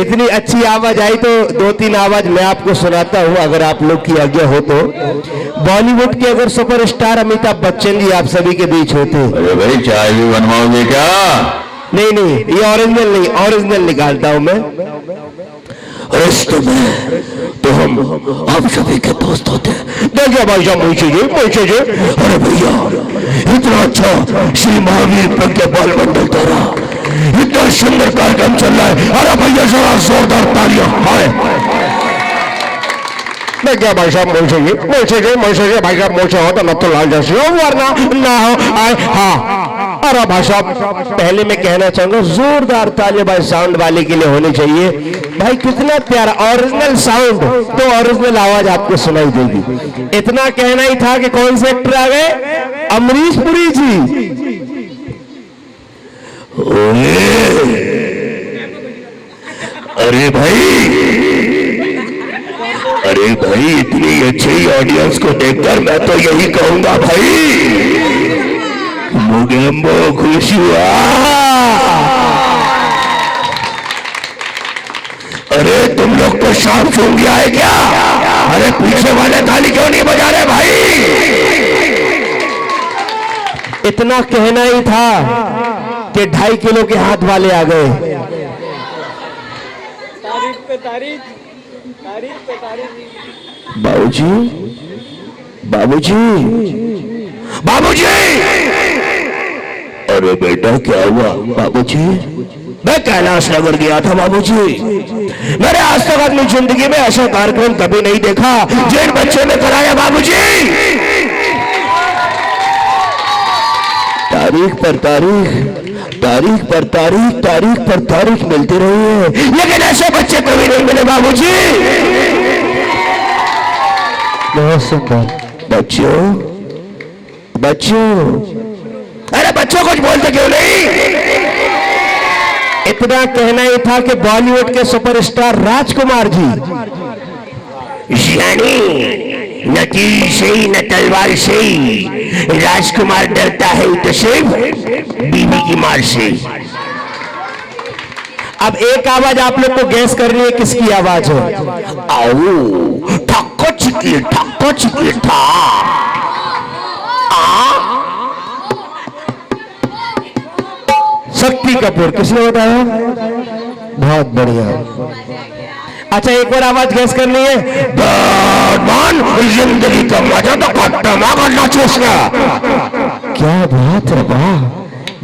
इतनी अच्छी आवाज आई तो दो तीन आवाज मैं आपको सुनाता हूं, अगर आप लोग की आज्ञा हो तो। बॉलीवुड के अगर सुपरस्टार अमिताभ बच्चन जी आप सभी के बीच होते। अरे भाई चाय भी बनवाओगे क्या? नहीं नहीं, ये ओरिजिनल नहीं, ओरिजिनल निकालता हूं मैं। रिश्ते में तो हम आप सभी के दोस्त होते हैं। देखिए भाई साहब पूछे जी, अरे भैया इतना अच्छा श्री महावीर प्रज्ञा बाल मंडल द्वारा इतना सुंदर कार्यक्रम चल रहा है, अरे भैया जरा जोरदार तालियां। देखिए भाई साहब मोशे जी भाई साहब मोशे हो तो न तो लाल जैसी हो वरना ना हो आए। हाँ अरे भाई साहब पहले मैं कहना चाहूंगा जोरदार तालियां भाई साउंड वाले के लिए होनी चाहिए। भाई कितना प्यारा ओरिजिनल साउंड, तो ओरिजिनल आवाज आपको सुनाई देगी। इतना कहना ही था कि कौन से एक्टर आ गए? अमरीश पुरी जी। अरे भाई इतनी अच्छी ऑडियंस को देखकर मैं तो यही कहूंगा भाई मुगेम्बो खुश हुआ। अरे तुम लोग तो शाम सूंघ गया है क्या? अरे पीछे वाले ताली क्यों नहीं बजा रहे भाई? इतना कहना ही था कि 2.5 किलो के हाथ वाले आ गए। तारीख पे तारीख, तारीख पे तारीख। बाबूजी बाबूजी, अरे बेटा क्या हुआ? बाबूजी मैं कैलाश नगर गया था बाबूजी, मैंने आज तक अपनी जिंदगी में ऐसा कार्यक्रम कभी नहीं देखा जो इन बच्चों ने कराया बाबूजी। तारीख पर तारीख मिलती रही है, लेकिन ऐसे बच्चे कभी नहीं मिले बाबूजी। बहुत सुंदर बच्चों, अरे बच्चों कुछ बोलते क्यों नहीं? इतना कहना ही था कि बॉलीवुड के सुपरस्टार राजकुमार जी, यानी न तीर से न तलवार से राजकुमार डरता है तो सिर्फ बीवी की मार से। अब एक आवाज आप लोग को गैस करनी है किसकी आवाज है। आओ ठक्को चिकी ठा। शक्ति कपूर। किसने बताया? बहुत बढ़िया। अच्छा एक और आवाज गैस करनी है। जिंदगी का मजा तो खत्म करना चूसना। क्या बात है, वाह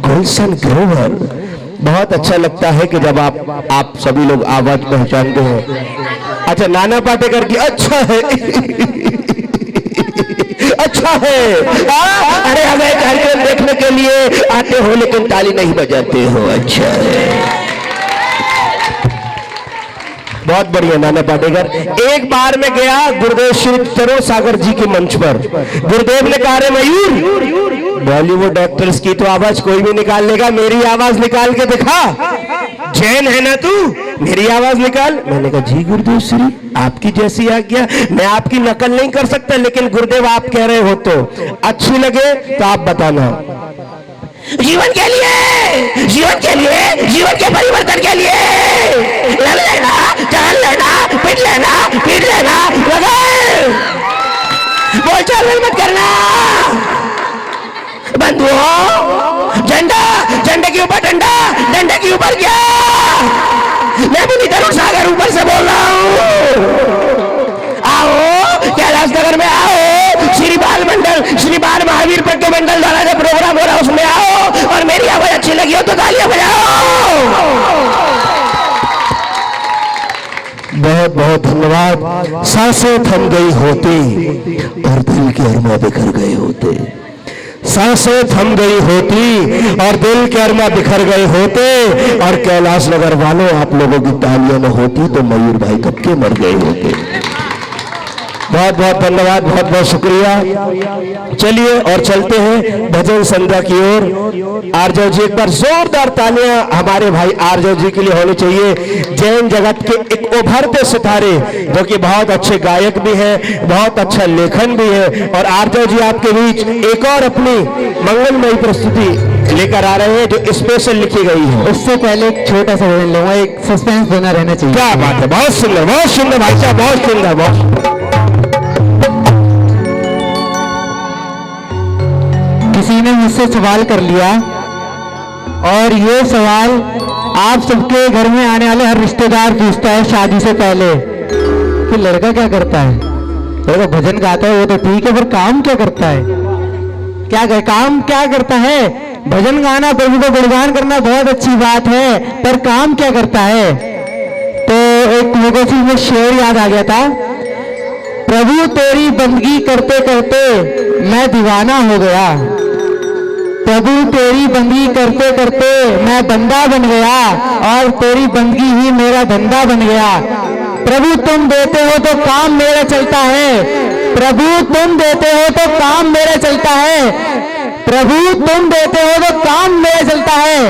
गुलशन ग्रोवर। बहुत अच्छा लगता है कि जब आप सभी लोग आवाज पहचानते हैं। अच्छा नाना पाटेकर की अच्छा है अच्छा है। अरे हमें कार्यक्रम देखने के लिए आते हो लेकिन ताली नहीं बजाते हो। अच्छा है, बहुत बढ़िया नाना पाटेकर। एक बार मैं गया गुरुदेव श्री तरुण सागर जी के मंच पर। गुरुदेव ने कहा, रे मयूर बॉलीवुड एक्टर्स की तो आवाज कोई भी निकाल लेगा, मेरी आवाज निकाल के दिखा। जैन है ना तू, मेरी आवाज निकाल। मैंने कहा जी गुरुदेव श्री आपकी जैसी आज्ञा, मैं आपकी नकल नहीं कर सकता, लेकिन गुरुदेव आप कह रहे हो तो अच्छी लगे तो आप बताना। जीवन के लिए, जीवन के लिए, जीवन के परिवर्तन के लिए लड़ लेना, जान लेना, पीट लेना, लगा बोल चाल मत करना। बंधुओं, झंडे के ऊपर डंडा, डंडे के ऊपर क्या? मैं भी तरुण सागर ऊपर से बोल रहा हूँ। आओ कैलाश नगर में आओ, श्री बाल महावीर प्रज्ञा मंडल द्वारा जो प्रोग्राम हो रहा है उसमें आओ, और मेरी आवाज अच्छी लगी हो तो तालियां बजाओ। बहुत बहुत धन्यवाद। सांसें थम गई होती और दिल के अरमा बिखर गए होते, सांसें थम गई होती और दिल के अरमा बिखर गए होते, और कैलाश नगर वालों आप लोगों की तालियां न होती तो मयूर भाई कब के मर गए होते। बहुत बहुत धन्यवाद, बहुत बहुत शुक्रिया। चलिए और चलते हैं भजन संध्या की ओर। आरजव जी, एक बार जोरदार तालियां हमारे भाई आरजव जी के लिए होनी चाहिए। जैन जगत के एक उभरते सितारे जो कि बहुत अच्छे गायक भी हैं, बहुत अच्छा लेखन भी है, और आरजव जी आपके बीच एक और अपनी मंगलमयी प्रस्तुति लेकर आ रहे हैं जो स्पेशल लिखी गई है। उससे पहले एक छोटा सा भजन लूंगा, एक सस्पेंस बना रहना चाहिए। क्या बात है, बहुत सुंदर, बहुत सुंदर भाई साहब, बहुत सुंदर, बहुत। किसी ने मुझसे सवाल कर लिया, और ये सवाल आप सबके घर में आने वाले हर रिश्तेदार पूछता है शादी से पहले कि लड़का क्या करता है। लड़का भजन गाता है वो तो ठीक है, पर काम क्या करता है, काम क्या करता है। भजन गाना, प्रभु को गुणगान करना बहुत अच्छी बात है, पर काम क्या करता है। तो एक मुझे चीज में शेर याद आ गया था, प्रभु तेरी बंदगी करते करते मैं दीवाना हो गया, प्रभु तेरी बंदगी करते करते मैं बंदा बन गया, और तेरी बंदगी ही मेरा धंधा बन गया। प्रभु तुम देते हो तो काम मेरा चलता है, प्रभु तुम देते हो तो काम मेरा चलता है, प्रभु तुम देते हो तो काम मेरा चलता है।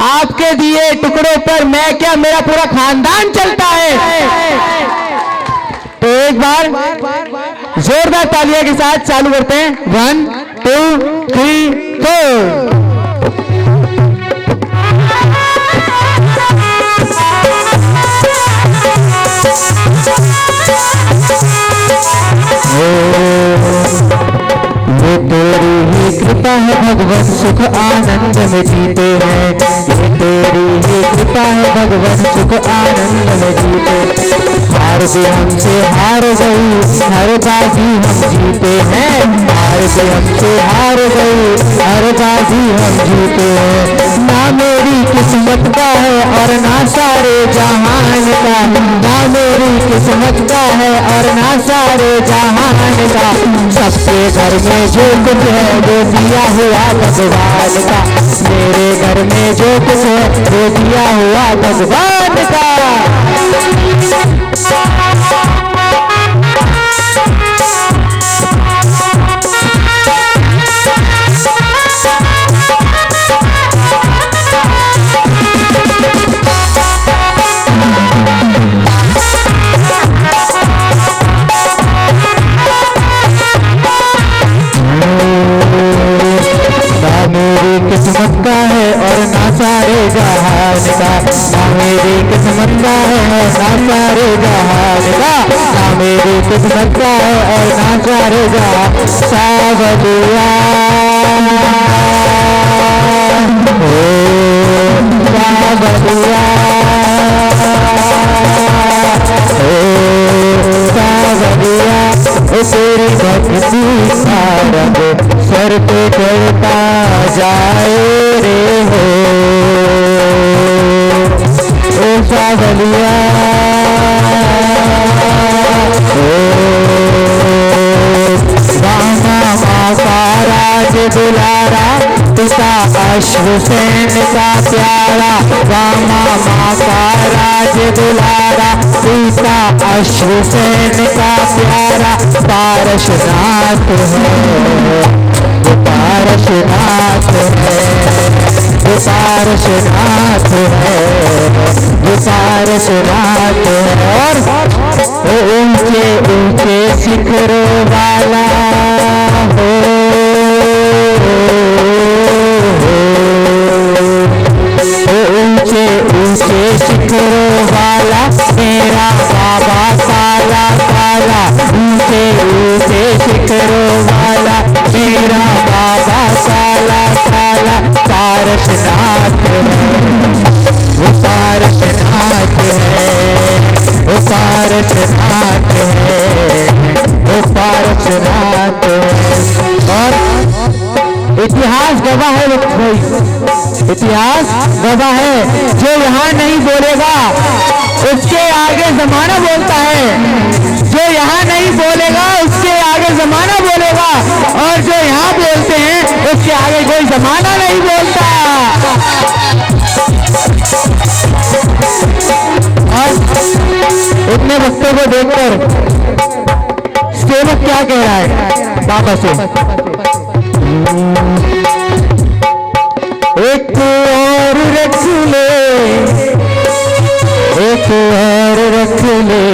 आपके दिए टुकड़ों पर मैं क्या, मेरा पूरा खानदान चलता है। तो एक बार जोरदार तालियों के साथ चालू करते हैं। 1 2 3 4। ये तेरी ही कृपा है भगवान, सुख आनंद में जीते हैं। ये तेरी ही कृपा है भगवान, सुख आनंद में जीते। हार से हमसे हार गई, हर बाजी हम जीते हैं। हार से हमसे हार गई, हर बाजी हम जीते हैं। ना मेरी किस्मत का है और ना सारे जहान का, ना मेरी किस्मत का है और ना सारे जहान का। सबके घर में जो कुछ है वो दिया हुआ भगवान का, मेरे घर में जो कुछ है वो दिया हुआ भगवान का। किस्मत का है और ना सारे जहान का, ना मेरी किस्मत का है ना सारे जहान का, ना मेरी किस्मत का है और ना सारे जहान। सावरिया सावरिया सावरिया, तेरी भक्ति का रंग सर पे चढ़ता जाए रे हो। ओ सावलिया रामा माँ का राज दुलारा, पिता अश्वसेन का प्यारा। रामा माँ का राज दुलारा, पिता अश्वसेन का प्यारा। पारशनाथ है वो, पारशनाथ है वो, पारशनाथ है वो, पारशनाथ है। और ऊंचे ऊंचे शिखरों वाला हो, ऊंचे ऊंचे शिखरों वाला मेरा बाबा काला काला। ऊंचे ऊंचे शिखरों वाला मेरा बाबा काला काला। पारशनाथ है वो, पारशनाथ है वो, पारशनाथ है वो, पारशनाथ है। और इतिहास गवाह है भाई, इतिहास गवाह है, जो यहाँ नहीं बोलेगा उसके आगे जमाना बोलता है। जो यहाँ नहीं बोलेगा उसके आगे जमाना बोलेगा, और जो यहाँ बोलते हैं उसके आगे कोई जमाना नहीं बोलता। और इतने वक्तों को देखकर सेवक क्या कह रहा है बाबा से? एक और रख ले, एक और रख ले,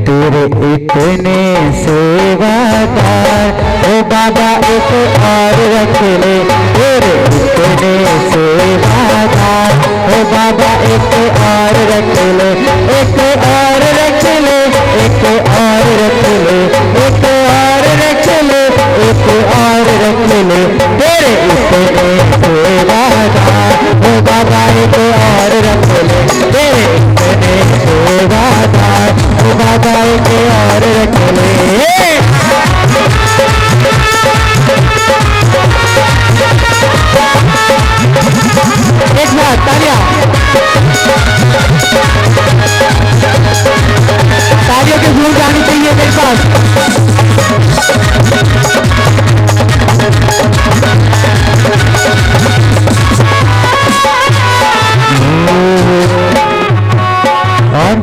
तेरे इतने सेवादार। ओ बाबा एक और रख ले, तेरे इतने सेवादार। ओ बाबा एक और रख ले, एक और रख ले, एक और रख ले, एक और रख ले, एक और रख ले, तेरे इतने सेवादार। ओ बाबा एक और रख ले, तेरे इतने सेवादार। ओ बाबा एक और रख ले। एक बार तालियां, तालियों की गूंज आनी चाहिए मेरे पास। और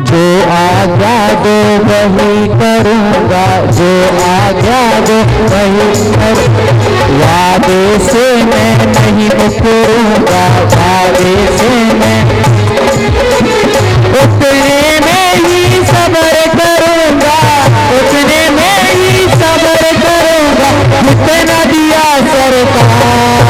जो आज्ञा दो वही करूँगा, जो आज्ञा दो वही करूँगा। वादे से मैं नहीं मुकरूँगा, वादे से मैं उतने में ही सब्र करूँगा, उतने में ही सब्र करूँगा, जितना दिया सरकार।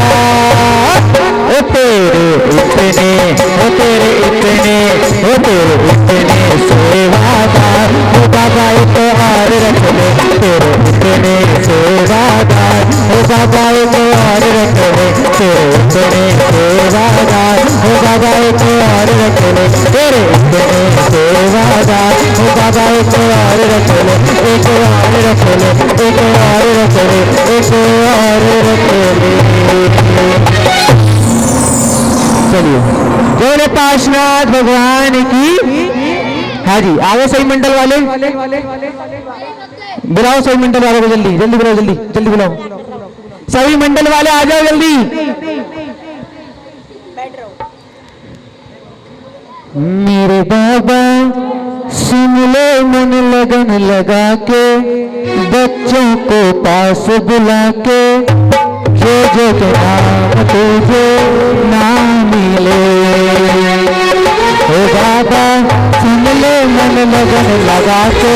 ओ तेरे इतने, ओ तेरे इतने, ओ तेरे इतने सेवादार। ओ बाबा एक और रख ले, तेरे इतने सेवादार। ओ बाबा एक और रख ले, तेरे इतने सेवादार। ओ बाबा एक और रख ले, तेरे इतने सेवादार। ओ बाबा एक और रख ले, एक और रख ले, एक और रख ले, एक और रख ले। चलिए, बोले पाशनाथ भगवान की। हाँ जी, आगे सही मंडल वाले बुलाओ, सही मंडल वाले को जल्दी जल्दी बुलाओ, जल्दी जल्दी बुलाओ। सभी मंडल वाले आ जाओ जल्दी। मेरे बाबा सुन ले मन लगन लगा के, बच्चों को पास बुला के, जो जो के नाम तुझे नाम मिले। ओ बाबा सुन ले मन लगन लगा के,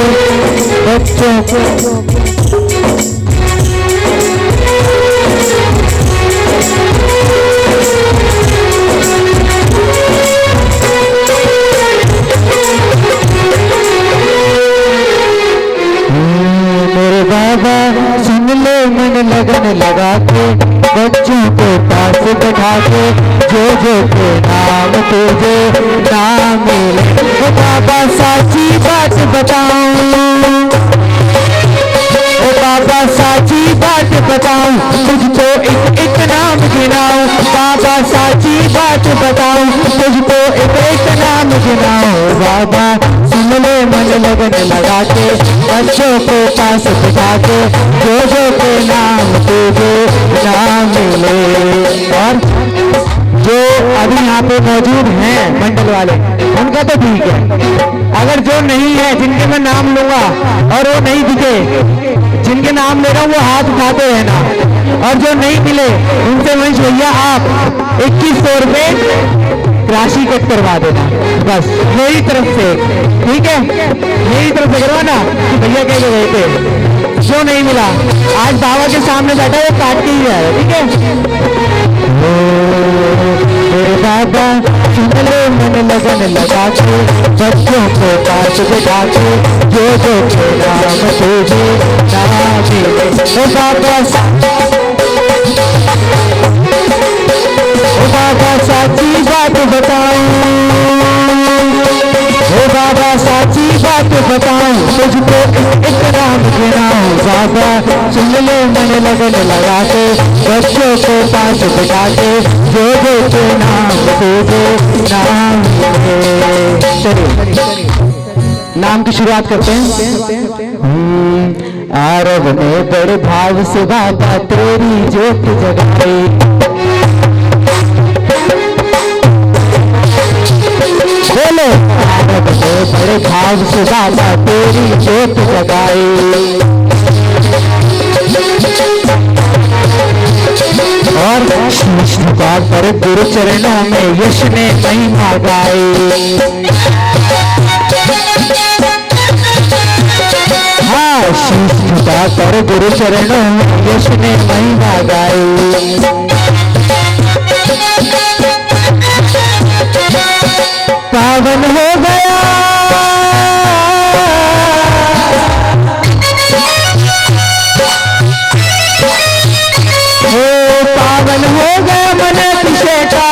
बच्चों को मेरे बाबा सुन ले मन लगन लगा के, बच्चों को पास बैठा के, जो जो के नाम तुझे नाम मिले। ओ बाबा साची बात बताऊं, ओ बाबा साची बात बताऊं, तुझको एक एक नाम गिनाऊं। बाबा साची बात बताऊं, तुझको एक एक नाम गिनाऊं। बाबा सुन ले मन लगन लगा के, बच्चों को पास बिठा के, जो जो के नाम तुझे नाम मिले। और जो अभी यहाँ पे मौजूद हैं मंडल वाले, उनका तो ठीक है। अगर जो नहीं है, जिनके मैं नाम लूंगा और वो नहीं दिखे, जिनके नाम ले रहा हूँ वो हाथ उठाते रहना। और जो नहीं मिले उनसे वंश भैया आप 2100 रुपये राशि कट करवा देना, बस मेरी तरफ से, ठीक है? मेरी तरफ से करवाना कि भैया कह के गए थे। जो नहीं मिला, आज बाबा के सामने बैठा वो काट के ही जाएगा, ठीक है? बाबा सुन ले मन लगन लगा के, बच्चों को पास बिठा के, जो जो के नाम तुझे नाम मिले। ओ बाबा साची बात बताऊं, ओ बाबा साची बात बताऊं, तुझको एक नाम गिनाऊं। बाबा सुन लो मन लगन लगा के बच्चों को पास बिठा के जो जो के नाम तुझे नाम मिले। चलिए नाम की शुरुआत करते हैं। आरब में बड़े भाव से बाबा तेरी ज्योत जगाई, बोलो आरब में बड़े भाव से बाबा तेरी ज्योत जगाई। और शीश झुका कर गुरु चरणों में यश ने महिमा गाई। हाँ शीश झुका कर गुरु चरणों में यश ने महिमा गाई। पावन हो गया पावन हो गया मन अभिषेका,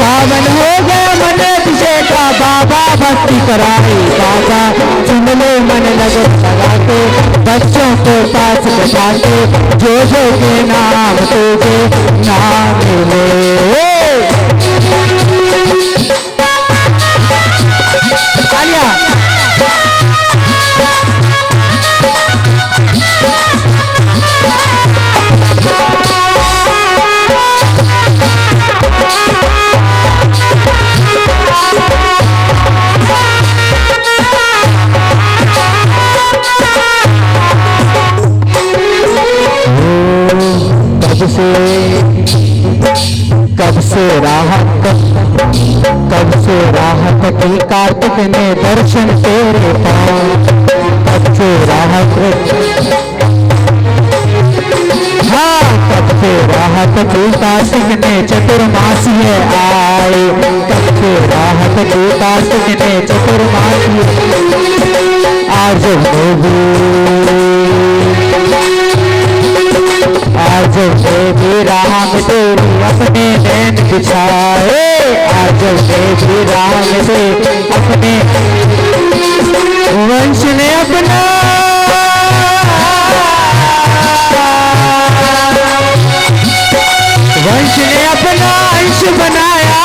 पावन हो गया मन अभिषेका। बाबा भक्ति कराई, बाबा सुन लो मन लगन लगा के बच्चों को पास बैठा के जो जो के नाम तुझे नाम मिले। कब से राहत की कार्तिक ने दर्शन तेरे पाँव, कब से राहत हाँ कब से राहत की कार्तिक ने चतुर्मासी आए, कब से राहत की कार्तिक ने चतुर्मासी आज आज भी राम तेरी अपने नैन बिछाए, आज भी राम से अपने वंश ने अपना वंश ने अपना अंश बनाया,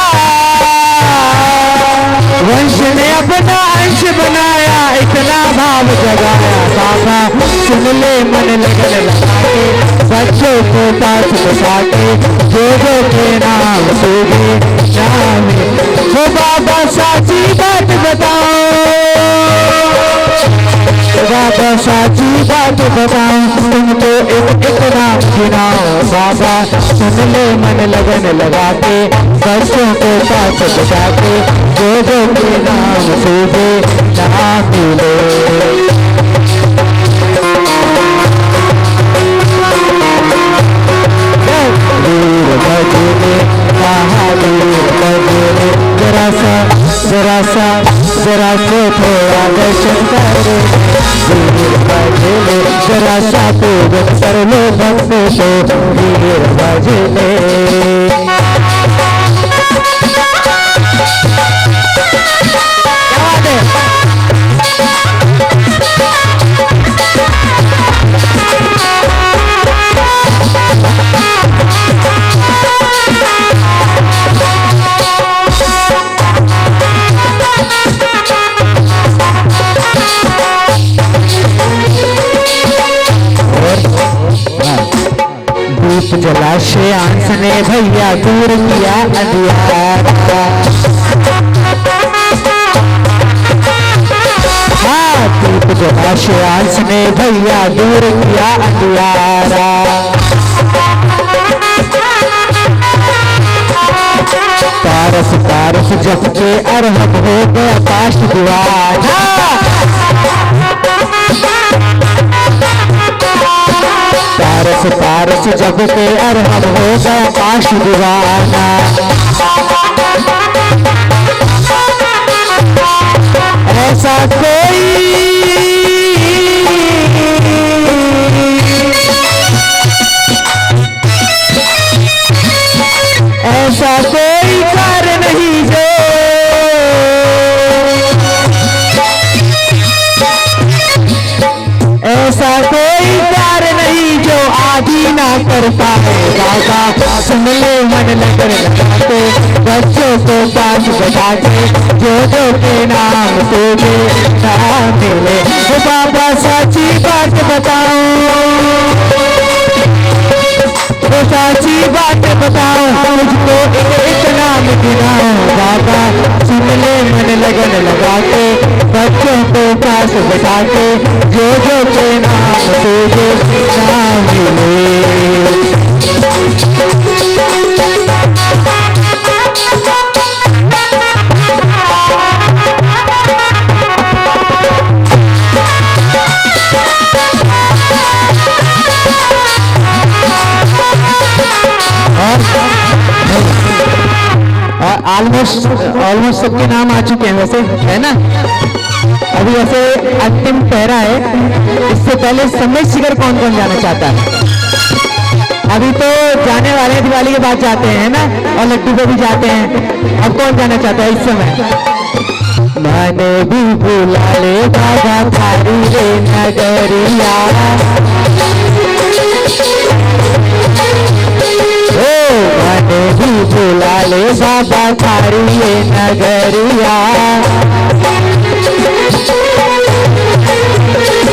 वंश ने अपना अंश बनाया। इतना भाव जगाया बाबा सुन ले मन लगन लगा के बच्चों को पास बसा के जो जो के नाम तुझे नाम। तो बाबा साची बात बताओ, बाबा साची बात बताओ, तुमको एक नाम गिनाओ। बाबा सुन ले मन लगन लगा के बच्चों को पास बसा के जो जो के नाम तुझे नाम मिले। वीर भजने महावीर भजने जरा सा थोड़ा दर्शन करो। वीर भजने जरा सा पूजन कर लो भक्तों को। वीर भजने दीप जलाशय आंस ने भैया दूर किया अंधियारा। हाँ दीप जलाशय आंस ने भैया दूर किया अंधियारा। पारस पारस जप के अरहम हो गया पाश दीवाना। पारस पारस जब के अरहम हो गया पाश दीवाना। ऐसा कोई ऐसा कोई कार्य नहीं जो कर पाए बाबा सुन ले मन लगन लगाते बच्चों को पास बता के जो के नाम तुझे नाम मिले ओ बाबा सच्ची बात बताओ तो साची बात बताओ मुझको एक नाम गिनाओ बाबा सुन ले मन लगन लगा के बच्चों को पास बता के जो के नाम तुझे नाम मिले। ऑलमोस्ट सबके नाम आ चुके हैं वैसे, है ना। अभी वैसे अंतिम पहरा है, इससे पहले समय शिखर कौन कौन जाना चाहता है? अभी तो जाने वाले हैं, दिवाली के बाद जाते हैं ना, और लड्डू पे भी जाते हैं। अब कौन जाना चाहता है इस समय? मैंने भी बुला ले बाबा थारी रे नगरिया मैंने भी बुला ले बाबा थारी ये नगरिया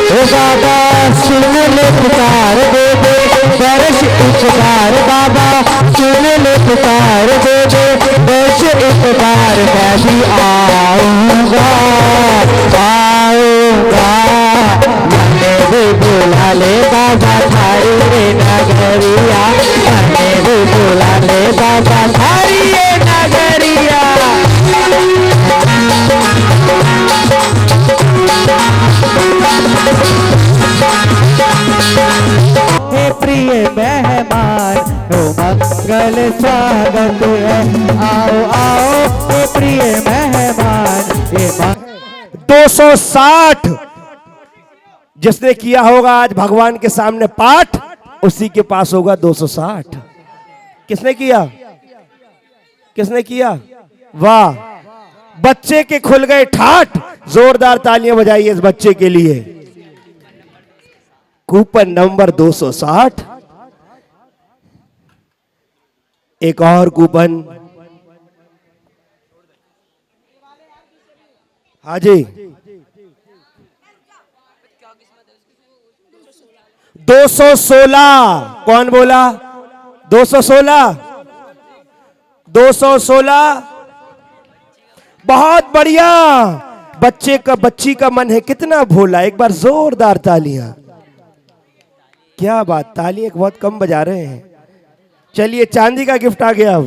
ओ बाबा सुन ले पुकार दे दे बरस उपकार बाबा सुन ले पुकार दे दे बरस उपकार मैं भी आऊंगा आऊंगा मैंने भी बुला ले बाबा थारी रे नगरिया मैंने भी बुला ले बाबा थारी ये नगरिया। हे प्रिय मेहमान ओ मंगल स्वागत है आओ आओ हे प्रिय मेहमान ये 260 जिसने किया होगा आज भगवान के सामने पाठ उसी के पास होगा 260। किसने किया? किसने किया? वाह, बच्चे के खुल गए ठाठ। जोरदार तालियां बजाइए इस बच्चे के लिए। Coupon number 260। एक और कूपन। हाँ जी, 216। कौन बोला? 216। 216। बहुत बढ़िया। बच्ची का मन है कितना भोला। एक बार जोरदार तालियां। क्या बात, तालियां बहुत कम बजा रहे हैं। चलिए चांदी का गिफ्ट आ गया। अब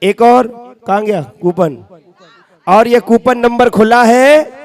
एक और कहां गया कूपन? और ये कूपन नंबर खुला है